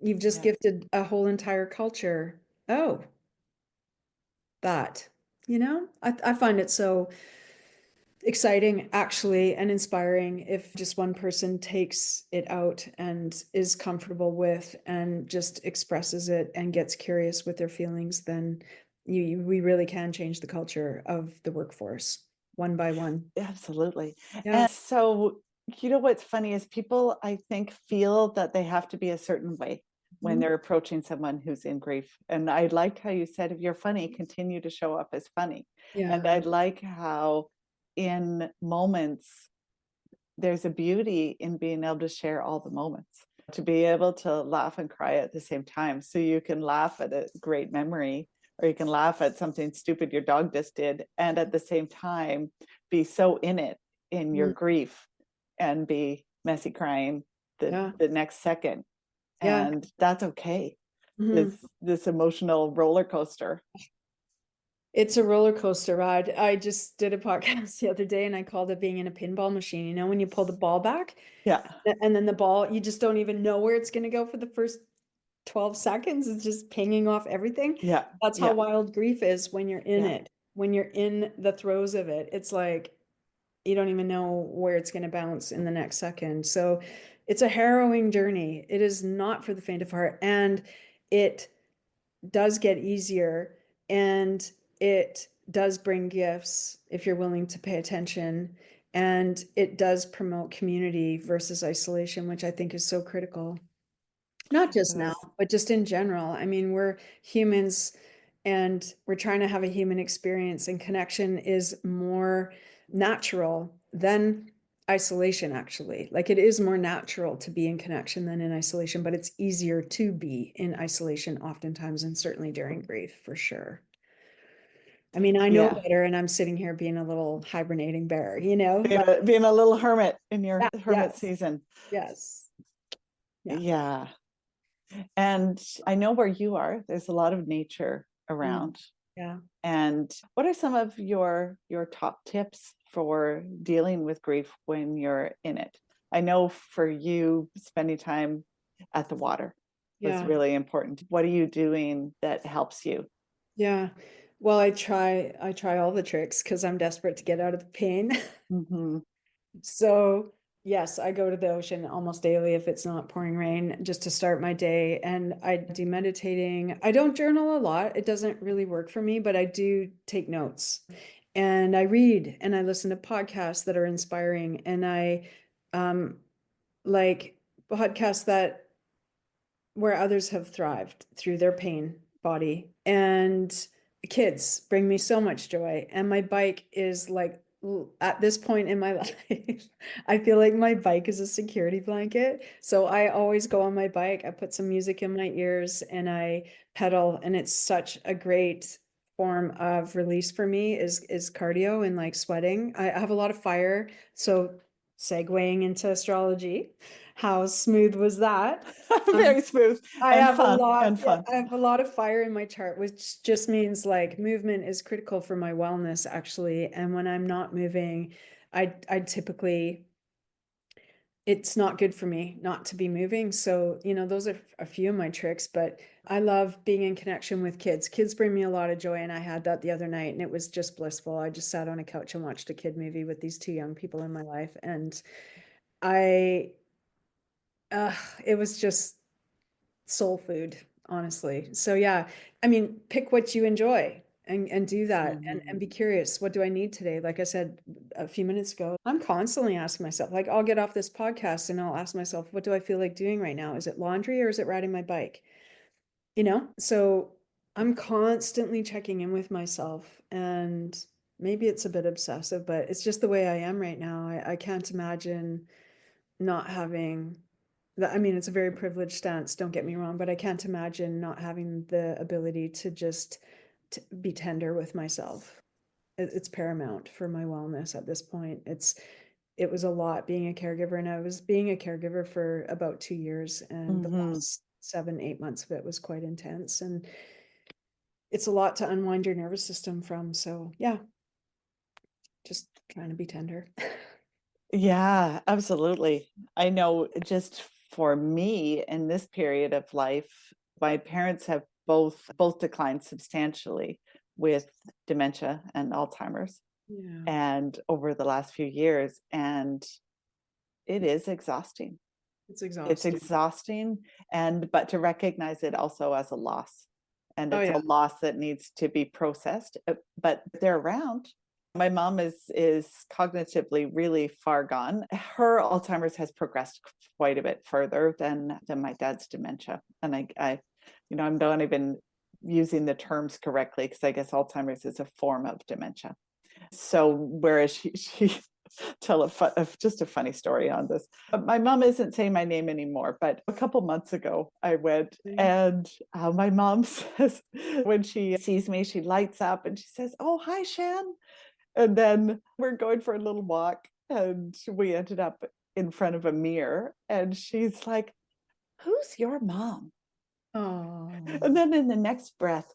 you've just Yes. gifted a whole entire culture. Oh, that, I find it so exciting actually and inspiring if just one person takes it out and is comfortable with and just expresses it and gets curious with their feelings, then we really can change the culture of the workforce one by one. Absolutely. Yeah. And so, what's funny is people, I think, feel that they have to be a certain way when Mhm. they're approaching someone who's in grief. And I liked how you said, if you're funny, continue to show up as funny. And I Yeah. like how in moments, there's a beauty in being able to share all the moments, to be able to laugh and cry at the same time. So you can laugh at a great memory, or you can laugh at something stupid your dog just did, and at the same time be so in it in your Mm. grief and be messy crying Yeah. the next second. Yeah. And that's okay. Mhm. This emotional roller coaster. It's a roller coaster ride. I just did a podcast the other day and I called it being in a pinball machine. When you pull the ball back Yeah. and then the ball, you just don't even know where it's going to go for the first 12 seconds. It's just pinging off everything. Yeah. That's how Yeah. wild grief is when you're in Yeah. it, when you're in the throes of it. It's like you don't even know where it's going to bounce in the next second. So it's a harrowing journey. It is not for the faint of heart. And it does get easier, and it does bring gifts if you're willing to pay attention, and it does promote community versus isolation, which I think is so critical, not just now, Yes. but just in general. I mean, we're humans and we're trying to have a human experience, and connection is more natural than isolation, actually. Like it is more natural to be in connection than in isolation, but it's easier to be in isolation oftentimes, and certainly during grief, for sure. I mean, I know Yeah. better, and I'm sitting here being a little hibernating bear, Being like, being a little hermit in your yeah, hermit yes, season. yes, yeah. Yeah. And I know where you are, there's a lot of nature Mm, around. yeah. And what are some of your top tips for dealing with grief when you're in it? I know for you, spending time at the water was Yeah. really important. What are you doing that helps you? Yeah. Well, I try all the tricks because I'm desperate to get out of the pain. Hmm. So, yes, I go to the ocean almost daily if it's not pouring rain, just to start my day. And I do meditating. I don't journal a lot. It doesn't really work for me, but I do take notes. And I read and I listen to podcasts that are inspiring. And I um like podcasts that where others have thrived through their pain body. And kids bring me so much joy. And my bike is like, at this point in my life, I feel like my bike is a security blanket. So I always go on my bike. I put some music in my ears and I pedal. And it's such a great form of release for me is cardio and like sweating. I have a lot of fire. So segueing into astrology, how smooth was that? Um, Very smooth I and have a fun lot, and yeah, fun. I have a lot of fire in my chart, which just means like movement is critical for my wellness, actually. And when I'm not moving, I typically, it's not good for me not to be moving. So, those are a few of my tricks, but I love being in connection with kids. Kids bring me a lot of joy, and I had that the other night, and it was just blissful. I just sat on a couch and watched a kid movie with these two young people in my life, and I, uh, it was just soul food, honestly. So yeah, I mean, pick what you enjoy. and do that and be Mhm. curious. What do I need today? Like I said a few minutes ago, I'm constantly asking myself, like I'll get off this podcast and I'll ask myself, what do I feel like doing right now? Is it laundry or is it riding my bike? So I'm constantly checking in with myself, and maybe it's a bit obsessive, but it's just the way I am right now. I can't imagine not having that. I mean, it's a very privileged stance, don't get me wrong, but I can't imagine not having the ability to just be tender with myself. It's paramount for my wellness at this point. It was a lot being a caregiver, and I was being a caregiver for about 2 years, and the Mhm. last 7, 8 months of it was quite intense, and it's a lot to unwind your nervous system from. So yeah, just trying to be tender. Yeah, absolutely. I know just for me in this period of life, my parents have both declined substantially with dementia and Alzheimer's Yeah, and over the last few years, and it is exhausting. it's It's exhausting. exhausting, and but to recognize it also as a loss, and Oh it's yeah. a loss that needs to be processed, but they're around. My mom is cognitively really far gone. Her Alzheimer's has progressed quite a bit further than my dad's dementia, and I'm not even using the terms correctly because I guess Alzheimer's is a form of dementia. So whereas she tell just a funny story on this. My mom isn't saying my name anymore, but a couple months ago I went and my mom says when she sees me, she lights up and she says, "Oh, hi, Shan." And then we're going for a little walk and we ended up in front of a mirror and she's like, "Who's your mom?" Oh, And then in the next breath,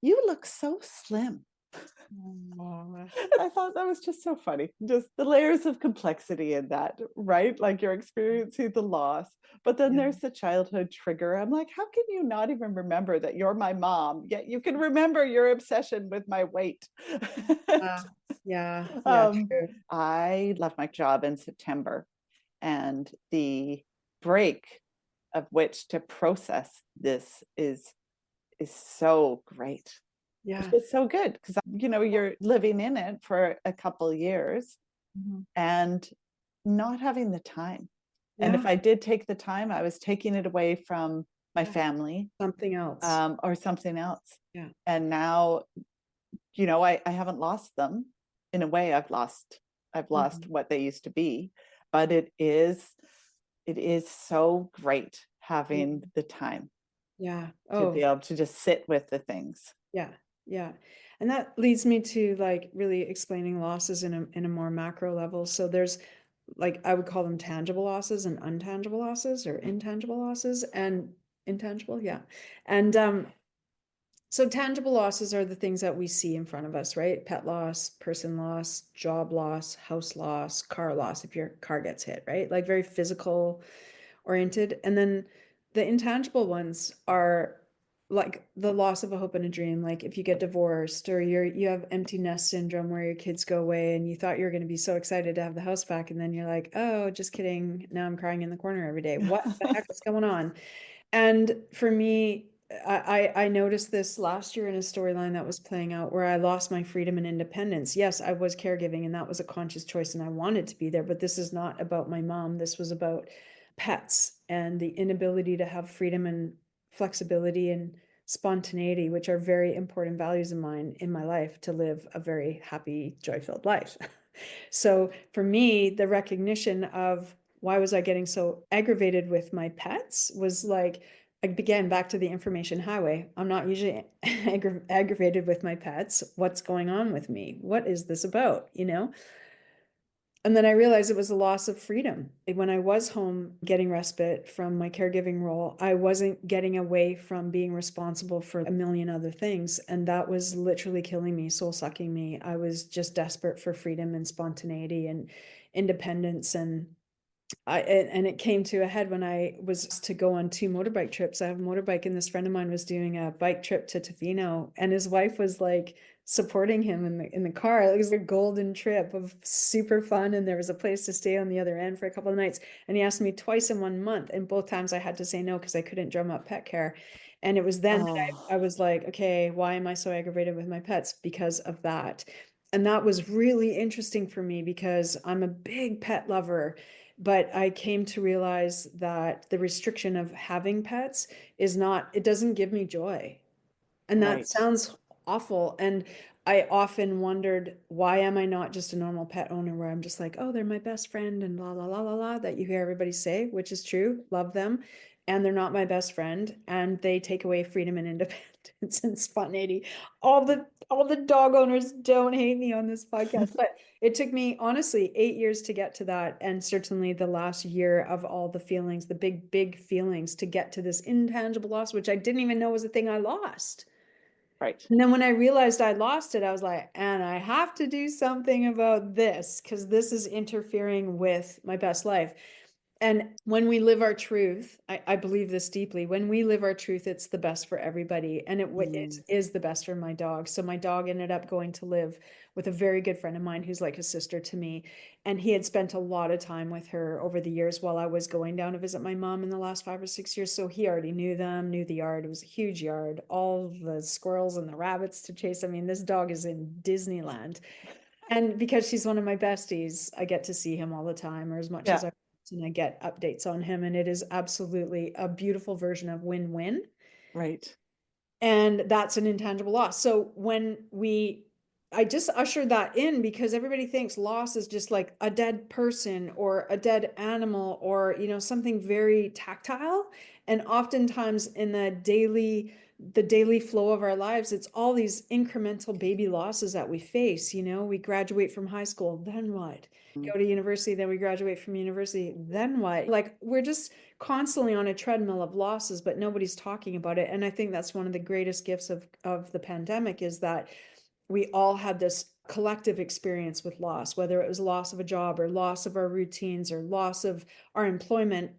"You look so slim." oh, I thought that was just so funny. Just the layers of complexity in that, right? Like you're experiencing the loss, but then yeah, there's the childhood trigger. I'm like, how can you not even remember that you're my mom, yet you can remember your obsession with my weight? yeah, yeah, yeah, um, true. I left my job in September, and the break of which to process this is so great. It's Yeah. just so good because you're living in it for a couple years Mhm. and not having the time. And if Yeah, I did take the time, I was taking it away from my yeah, family something else. or something else. Yeah, And now, I haven't lost them. In a way, I've lost mhm. what they used to be, but it is so great Yeah, having the time yeah. to be Oh, able to just sit with the things. yeah, yeah. And that leads me to like really explaining losses in a more macro level. So there's, like, I would call them tangible losses and untangible losses, or intangible losses and intangible, yeah. And so tangible losses are the things that we see in front of us, right? Pet loss, person loss, job loss, house loss, car loss if your car gets hit, right? Like very physical oriented. And then the intangible ones are like the loss of a hope and a dream. Like if you get divorced, or you have empty nest syndrome where your kids go away and you thought you were going to be so excited to have the house back, and then you're like, oh, just kidding. Now I'm crying in the corner every day. What the heck is going on? And for me, I noticed this last year in a storyline that was playing out where I lost my freedom and independence. Yes, I was caregiving and that was a conscious choice and I wanted to be there, but this is not about my mom. This was about pets and the inability to have freedom and flexibility and spontaneity, which are very important values of mine in my life to live a very happy, joy-filled life. So for me, the recognition of why was I getting so aggravated with my pets was like, again, back to the information highway. I'm not usually aggravated with my pets. What's going on with me? What is this about? And then I realized it was a loss of freedom. When I was home getting respite from my caregiving role, I wasn't getting away from being responsible for a million other things. And that was literally killing me, soul sucking me. I was just desperate for freedom and spontaneity and independence. And it came to a head when I was to go on 2 motorbike trips. I have a motorbike, and this friend of mine was doing a bike trip to Tofino, and his wife was like supporting him in the car. It was a golden trip of super fun, and there was a place to stay on the other end for a couple of nights. And he asked me twice in 1 month, and both times I had to say no because I couldn't drum up pet care. And it was then that Oh, I was like, okay, why am I so aggravated with my pets? Because of that. And that was really interesting for me because I'm a big pet lover, but I came to realize that the restriction of having pets is not, it doesn't give me joy. And that right. sounds awful. And I often wondered, why am I not just a normal pet owner where I'm just like, oh, they're my best friend and la la la la la, that you hear everybody say, which is true, love them. And they're not my best friend. And they take away freedom and independence and spontaneity. All the dog owners don't hate me on this podcast. But it took me honestly 8 years to get to that. And certainly the last year of all the feelings, the big, big feelings to get to this intangible loss, which I didn't even know was a thing I lost. Right. And then when I realized I lost it, I was like, and I have to do something about this because this is interfering with my best life. And when we live our truth, I believe this deeply. When we live our truth, it's the best for everybody. And it Mm. is the best for my dog. So my dog ended up going to live with a very good friend of mine who's like a sister to me. And he had spent a lot of time with her over the years while I was going down to visit my mom in the last 5 or 6 years. So he already knew them, knew the yard. It was a huge yard, all the squirrels and the rabbits to chase. I mean, this dog is in Disneyland. And because she's one of my besties, I get to see him all the time, or as much as Yeah, I and I get updates on him. And it is absolutely a beautiful version of win-win. right. And that's an intangible loss. So I just usher that in because everybody thinks loss is just like a dead person or a dead animal or, something very tactile. And oftentimes in the daily flow of our lives, it's all these incremental baby losses that we face. We graduate from high school, then what? Mm. Go to university, then we graduate from university, then what? Like we're just constantly on a treadmill of losses, but nobody's talking about it. And I think that's one of the greatest gifts of the pandemic is that we all had this collective experience with loss, whether it was loss of a job or loss of our routines or loss of our employment,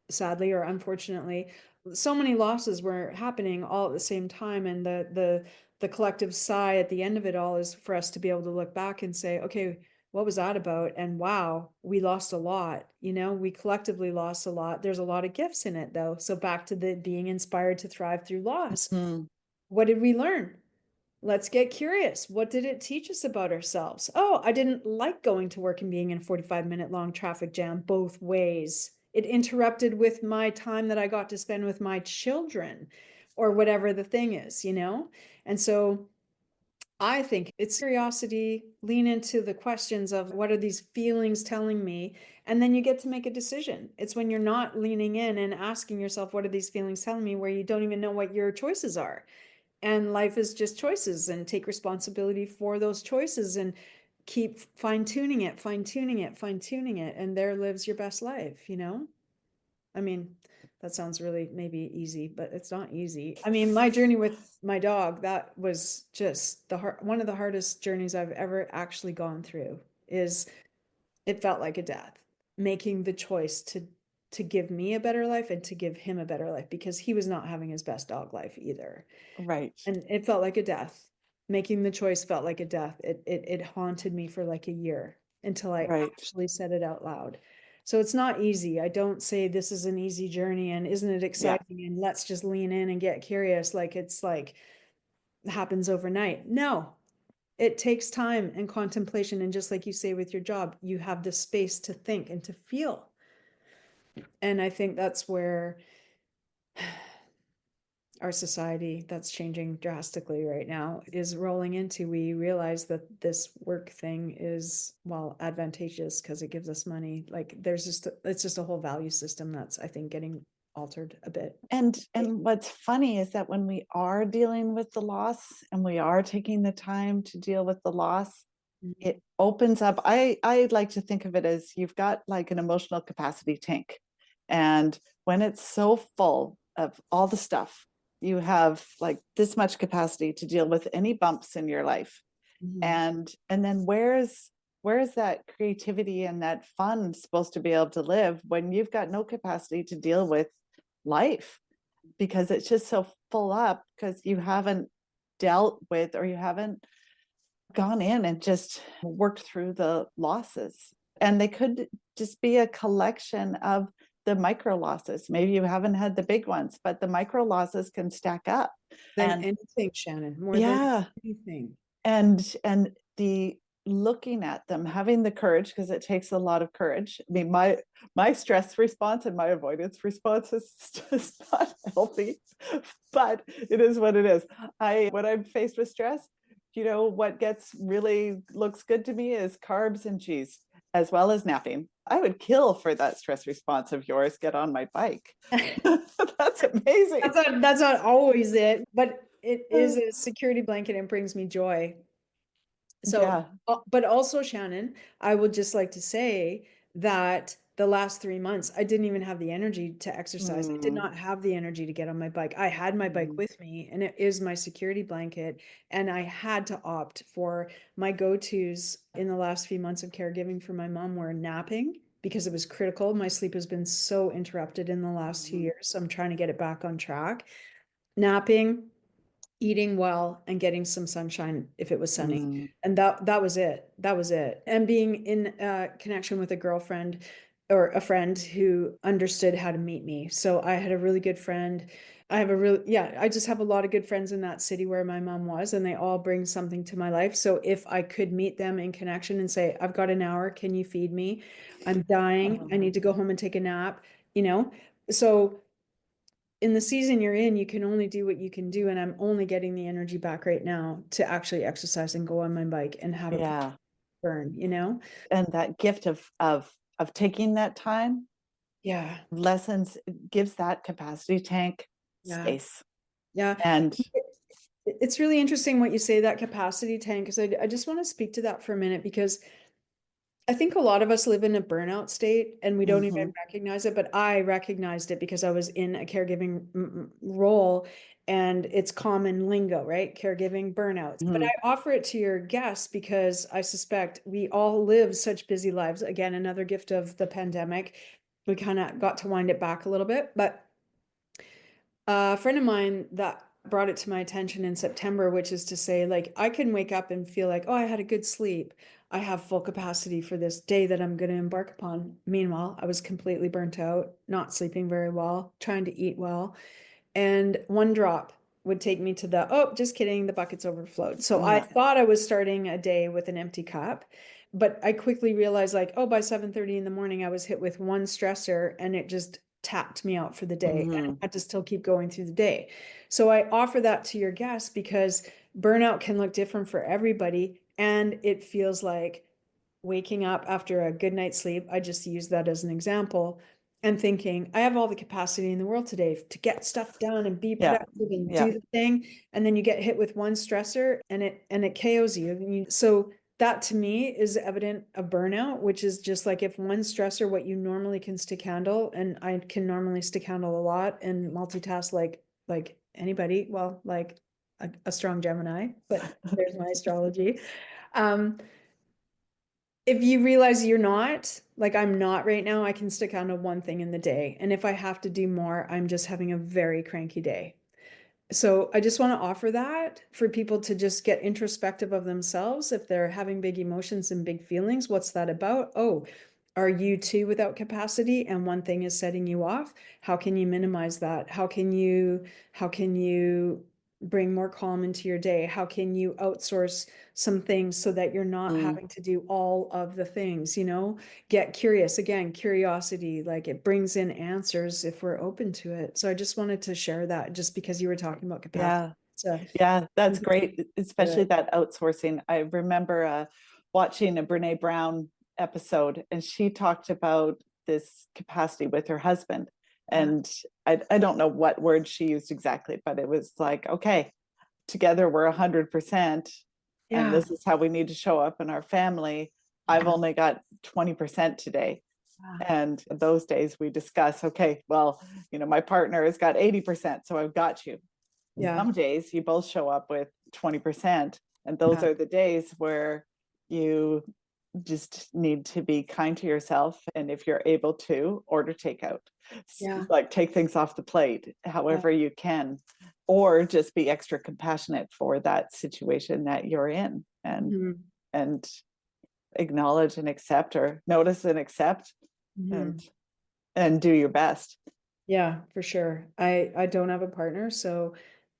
sadly or unfortunately. So many losses were happening all at the same time. And the collective sigh at the end of it all is for us to be able to look back and say, okay, what was that about? And wow, we lost a lot. We collectively lost a lot. There's a lot of gifts in it though. So back to the being inspired to thrive through loss. Mm. What did we learn? Let's get curious. What did it teach us about ourselves? Oh, I didn't like going to work and being in a 45-minute long traffic jam both ways. It interrupted with my time that I got to spend with my children or whatever the thing is. And so I think it's curiosity, lean into the questions of what are these feelings telling me? And then you get to make a decision. It's when you're not leaning in and asking yourself, what are these feelings telling me, where you don't even know what your choices are. And life is just choices, and take responsibility for those choices and keep fine tuning it, fine tuning it, fine tuning it. And there lives your best life. I mean, that sounds really maybe easy, but it's not easy. I mean, my journey with my dog, that was just one of the hardest journeys I've ever actually gone through. Is It felt like a death, making the choice to give me a better life and to give him a better life because he was not having his best dog life either. Right. And it felt like a death. Making the choice felt like a death. It haunted me for like a year until I Right. actually said it out loud. So it's not easy. I don't say this is an easy journey and isn't it Yeah. exciting and let's just lean in and get curious like it's like happens overnight. No, it takes time and contemplation. And just like you say with your job, you have the space to think and to feel. And I think that's where our society, that's changing drastically right now, is rolling into. We realize that this work thing is, well, advantageous because it gives us money. Like it's just a whole value system that's, I think, getting altered a bit. And what's funny is that when we are dealing with the loss and we are taking the time to deal with the loss, Mhm. it opens up. I like to think of it as you've got like an emotional capacity tank. And when it's so full of all the stuff, you have like this much capacity to deal with any bumps in your life. Mhm. And then where's that creativity and that fun supposed to be able to live when you've got no capacity to deal with life because it's just so full up because you haven't dealt with or you haven't gone in and just worked through the losses. And they could just be a collection of the micro losses. Maybe you haven't had the big ones, but the micro losses can stack up. Than And anything, Shannon, more than yeah, anything. and the looking at them, having the courage, because it takes a lot of courage. I mean, my stress response and my avoidance response is just not healthy, but it is what it is. When I'm faced with stress, what gets really looks good to me is carbs and cheese, as well as napping. I would kill for that stress response of yours. Get on my bike. That's amazing. That's not always it, but it is a security blanket and brings me joy. So, Yeah. but also, Shannon, I would just like to say that the last 3 months, I didn't even have the energy to exercise. I did Mm, not have the energy to get on my bike. I had my bike mm, with me, and it is my security blanket. And I had to opt for my go-tos in the last few months of caregiving for my mom were napping because it was critical. My sleep has been so interrupted in the last 2 years, so I'm trying to get it back on track. Napping, eating well, and getting some sunshine if it was sunny. mm, And that was it. That was it. And being in connection with a girlfriend or a friend who understood how to meet me. So I had a really good friend. I just have a lot of good friends in that city where my mom was, and they all bring something to my life. So if I could meet them in connection and say, I've got an hour, can you feed me? I'm dying. I need to go home and take a nap, you know? So in the season you're in, you can only do what you can do. And I'm only getting the energy back right now to actually exercise and go on my bike and have a yeah. burn. And that gift of taking that time Yeah. lessons gives that capacity tank Yeah. space. Yeah. And It's really interesting what you say, that capacity tank, because I just want to speak to that for a minute, because I think a lot of us live in a burnout state and we don't even mhm, recognize it, but I recognized it because I was in a caregiving role, and it's common lingo, right? Caregiving burnouts. But mhm, I offer it to your guests because I suspect we all live such busy lives. Again, another gift of the pandemic. We kind of got to wind it back a little bit, but a friend of mine that brought it to my attention in September, which is to say, like, I can wake up and feel like, oh, I had a good sleep. I have full capacity for this day that I'm going to embark upon. Meanwhile, I was completely burnt out, not sleeping very well, trying to eat well. And one drop would take me to the, oh, just kidding, the bucket's overflowed. So I yeah, thought I was starting a day with an empty cup, but I quickly realized, like, oh, by 7:30 in the morning, I was hit with one stressor and it just tapped me out for the day. And I mhm, had to still keep going through the day. So I offer that to your guests because burnout can look different for everybody. And it feels like waking up after a good night's sleep. I just use that as an example, and thinking, I have all the capacity in the world today to get stuff done and be yeah, productive and yeah, do the thing. And then you get hit with one stressor and it KOs you. So that to me is evident of burnout, which is just like, if one stressor, what you normally can stick handle, and I can normally stick handle a lot and multitask like anybody, well, like a strong Gemini, but there's my astrology. Um, if you realize you're not, like I'm not right now, I can stick on to one thing in the day. And if I have to do more, I'm just having a very cranky day. So I just want to offer that for people to just get introspective of themselves. If they're having big emotions and big feelings, what's that about? Oh, are you too without capacity and one thing is setting you off? How can you minimize that? How can you bring more calm into your day? How can you outsource some things so that you're not mm, having to do all of the things? Get curious. Again, curiosity, like, it brings in answers if we're open to it. So I just wanted to share that, just because you were talking about capacity. yeah, It's a yeah. That's interesting great, to especially it. that outsourcing. I remember watching a Brene Brown episode, and she talked about this capacity with her husband. Yeah. And I don't know what word she used exactly, but it was like, okay, together we're 100%, and Yeah. this is how we need to show up in our family. I've Yeah. only got 20% today. Yeah. And those days we discuss, okay, well, my partner has got 80%, so I've got you. Yeah. Some days you both show up with 20%, and those Yeah. are the days where you just need to be kind to yourself, and if you're able to, order takeout. Yeah. Like, take things off the plate Yeah. however you can, or just be extra compassionate for that situation that you're in, Mhm. and acknowledge and accept, or notice and accept, and Mhm. and do your best. Yeah, for sure. I don't have a partner, so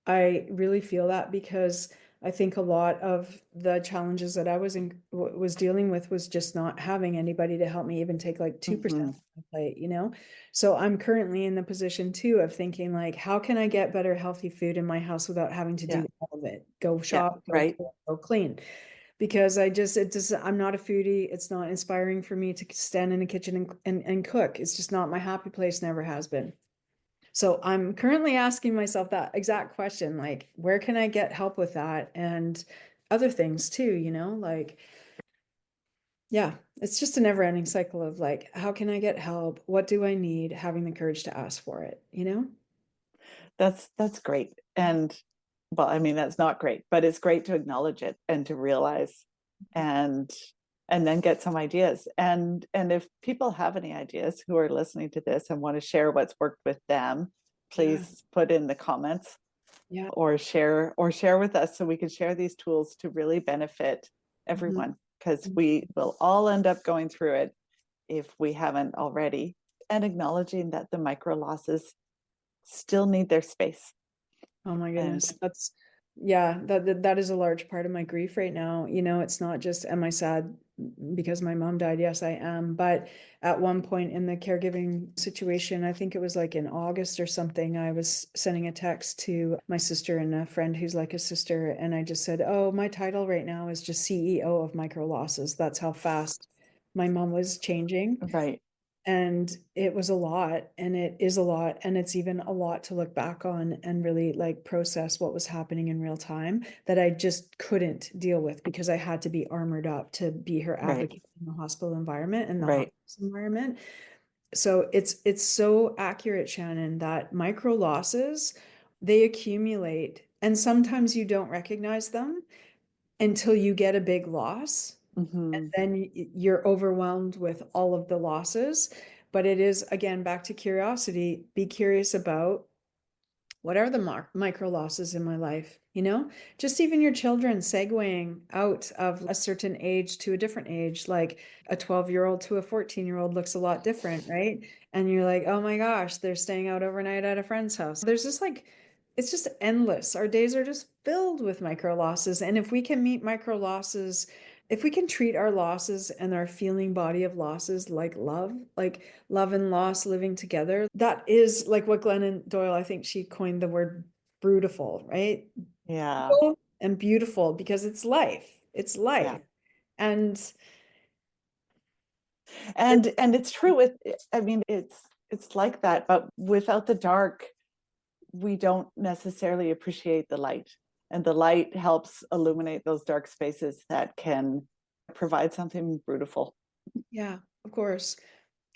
I really feel that because I think a lot of the challenges that I was dealing with was just not having anybody to help me even take like 2% Hmm. of my plate, you know? So I'm currently in the position too of thinking like, how can I get better healthy food in my house without having to Yeah. do all of it? Go Yeah. shop, go Right. cook, go clean. Because I'm not a foodie. It's not inspiring for me to stand in a kitchen and cook. It's just not my happy place, never has been. So I'm currently asking myself that exact question, like, where can I get help with that? And other things too, like, yeah, it's just a never ending cycle of like, how can I get help? What do I need? Having the courage to ask for it, you know? That's great. And well, I mean, that's not great, but it's great to acknowledge it and to realize and and then get some ideas. And if people have any ideas who are listening to this and want to share what's worked with them, Yeah. please put in the comments Yeah. or share with us so we can share these tools to really benefit Mhm. everyone, because we will all end up going through it if we haven't already, and acknowledging that the micro losses still need their space. Oh my And goodness. Yeah, that is a large part of my grief right now. It's not just, am I sad because my mom died? Yes, I am. But at one point in the caregiving situation, I think it was like in August or something, I was sending a text to my sister and a friend who's like a sister. And I just said, oh, my title right now is just CEO of Micro Losses. That's how fast my mom was changing. right. And it was a lot, and it is a lot, and it's even a lot to look back on and really like process what was happening in real time that I just couldn't deal with because I had to be armored up to be her Right. advocate in the hospital environment and the Right. hospice environment. So it's so accurate, Shannon, that micro losses, they accumulate, and sometimes you don't recognize them until you get a big loss, and Hmm. then you're overwhelmed with all of the losses. But it is, again, back to curiosity. Be curious about what are the micro losses in my life, just even your children segueing out of a certain age to a different age, like a 12-year-old to a 14-year-old looks a lot different, right? And you're like, oh my gosh, they're staying out overnight at a friend's house. There's just like, it's just endless. Our days are just filled with micro losses, and if we can meet micro losses, if we can treat our losses and our feeling body of losses like love and loss living together, that is like what Glennon Doyle, I think she coined the word brutiful, right? Yeah. Beautiful and beautiful, because it's life. It's Yeah. life. And it, And it's true with, I mean, it's like that, but without the dark, we don't necessarily appreciate the light. And the light helps illuminate those dark spaces that can provide something beautiful. yeah, of course.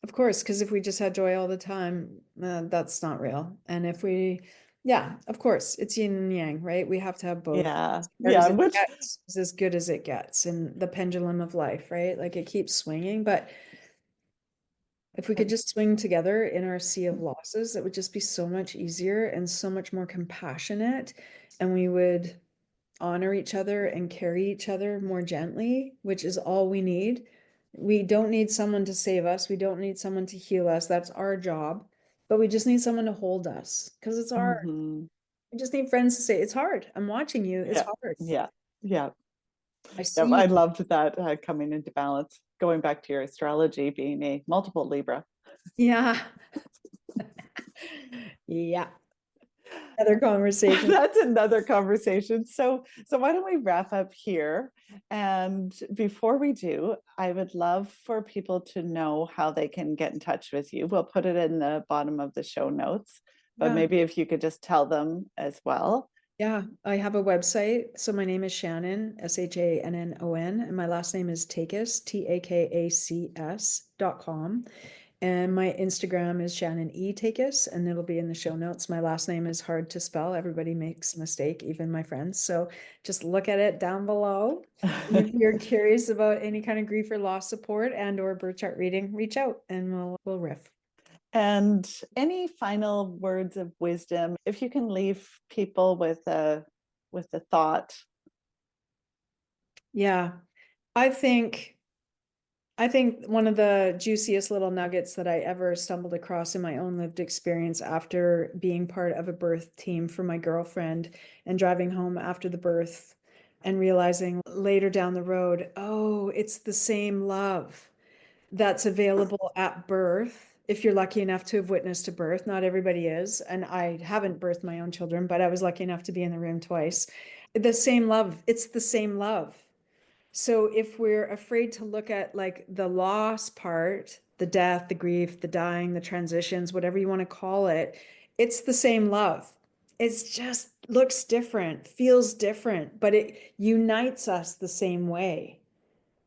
Of course, because if we just had joy all the time, that's not real. And if we, yeah, of course, it's yin and yang, right? We have to have both. Yeah. As hard Yeah. as it Which, gets is as good as it gets, and the pendulum of life, right? Like it keeps swinging. But if we could just swing together in our sea of losses, it would just be so much easier and so much more compassionate. And we would honor each other and carry each other more gently, which is all we need. We don't need someone to save us. We don't need someone to heal us. That's our job. But we just need someone to hold us because it's hard. mhm. We just need friends to say, it's hard. I'm watching you. It's Yeah. hard. Yeah. Yeah. I Yeah. see you. I loved that coming into balance, going back to your astrology, being a multiple Libra. Yeah. Yeah. Another conversation. That's another conversation. So why don't we wrap up here? And before we do, I would love for people to know how they can get in touch with you. We'll put it in the bottom of the show notes, but Yeah. maybe if you could just tell them as well. Yeah. I have a website. So my name is Shannon, Shannon, and my last name is Takacs, Takacs.com. And my Instagram is Shannon E. Takacs, and it'll be in the show notes. My last name is hard to spell. Everybody makes a mistake, even my friends. So just look at it down below. And if you're curious about any kind of grief or loss support and or birth chart reading, reach out and we'll riff. And any final words of wisdom, if you can leave people with a thought. Yeah. I think I think one of the juiciest little nuggets that I ever stumbled across in my own lived experience after being part of a birth team for my girlfriend and driving home after the birth and realizing later down the road, oh, it's the same love that's available at birth. If you're lucky enough to have witnessed a birth, not everybody is. And I haven't birthed my own children, but I was lucky enough to be in the room twice. The same love, it's the same love. So if we're afraid to look at like the loss part, the death, the grief, the dying, the transitions, whatever you want to call it, it's the same love. It's just looks different, feels different, but it unites us the same way,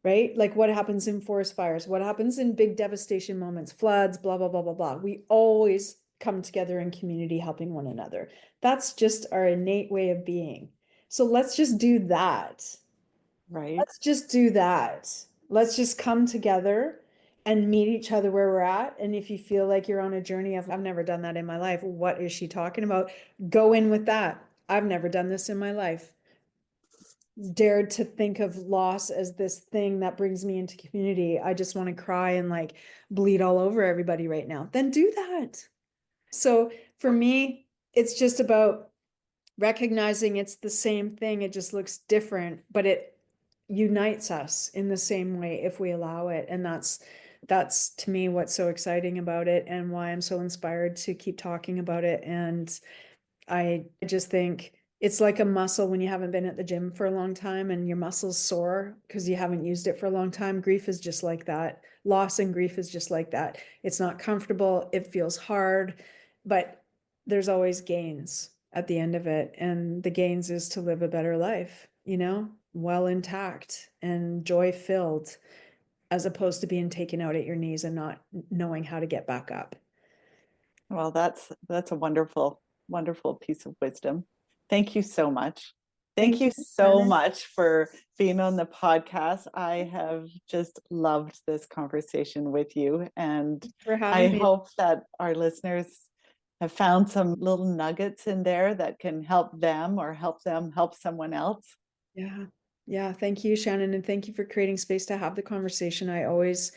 right? Like what happens in forest fires, what happens in big devastation moments, floods, blah, blah, blah, blah, blah. We always come together in community helping one another. That's just our innate way of being. So let's just do that. Right. Let's just do that. Let's just come together and meet each other where we're at. And if you feel like you're on a journey of, I've never done that in my life, what is she talking about? Go in with that. I've never done this in my life. Dared to think of loss as this thing that brings me into community. I just want to cry and like bleed all over everybody right now. Then do that. So for me, it's just about recognizing it's the same thing. It just looks different, but it unites us in the same way if we allow it. And that's to me what's so exciting about it and why I'm so inspired to keep talking about it. And I just think it's like a muscle when you haven't been at the gym for a long time and your muscles sore because you haven't used it for a long time. Grief is just like that. Loss and grief is just like that. It's not comfortable. It feels hard, but there's always gains at the end of it. And the gains is to live a better life, well intact and joy filled, as opposed to being taken out at your knees and not knowing how to get back up. Well, that's a wonderful, wonderful piece of wisdom. Thank you so much. Thank Thank you you, so Shannon. much for being on the podcast. I have just loved this conversation with you, and For I having me. hope that our listeners have found some little nuggets in there that can help them or help them help someone else. Yeah. Yeah. Thank you, Shannon. And thank you for creating space to have the conversation. I always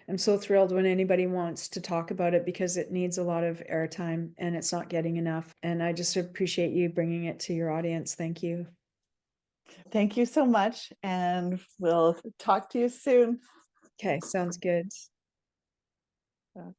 am so thrilled when anybody wants to talk about it because it needs a lot of airtime and it's not getting enough. And I just appreciate you bringing it to your audience. Thank you. Thank you so much, and we'll talk to you soon. Okay. Sounds good.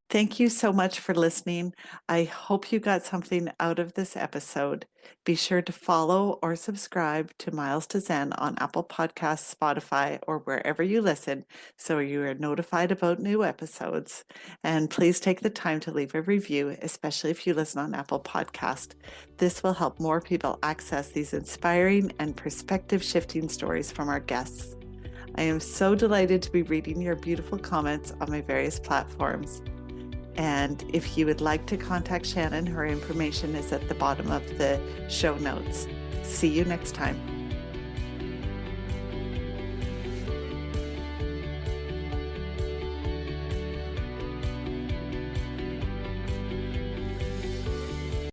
Thank you so much for listening. I hope you got something out of this episode. Be sure to follow or subscribe to Miles to Zen on Apple Podcasts, Spotify, or wherever you listen so you are notified about new episodes. And please take the time to leave a review, especially if you listen on Apple Podcast. This will help more people access these inspiring and perspective-shifting stories from our guests. I am so delighted to be reading your beautiful comments on my various platforms. And if you would like to contact Shannon, her information is at the bottom of the show notes. See you next time.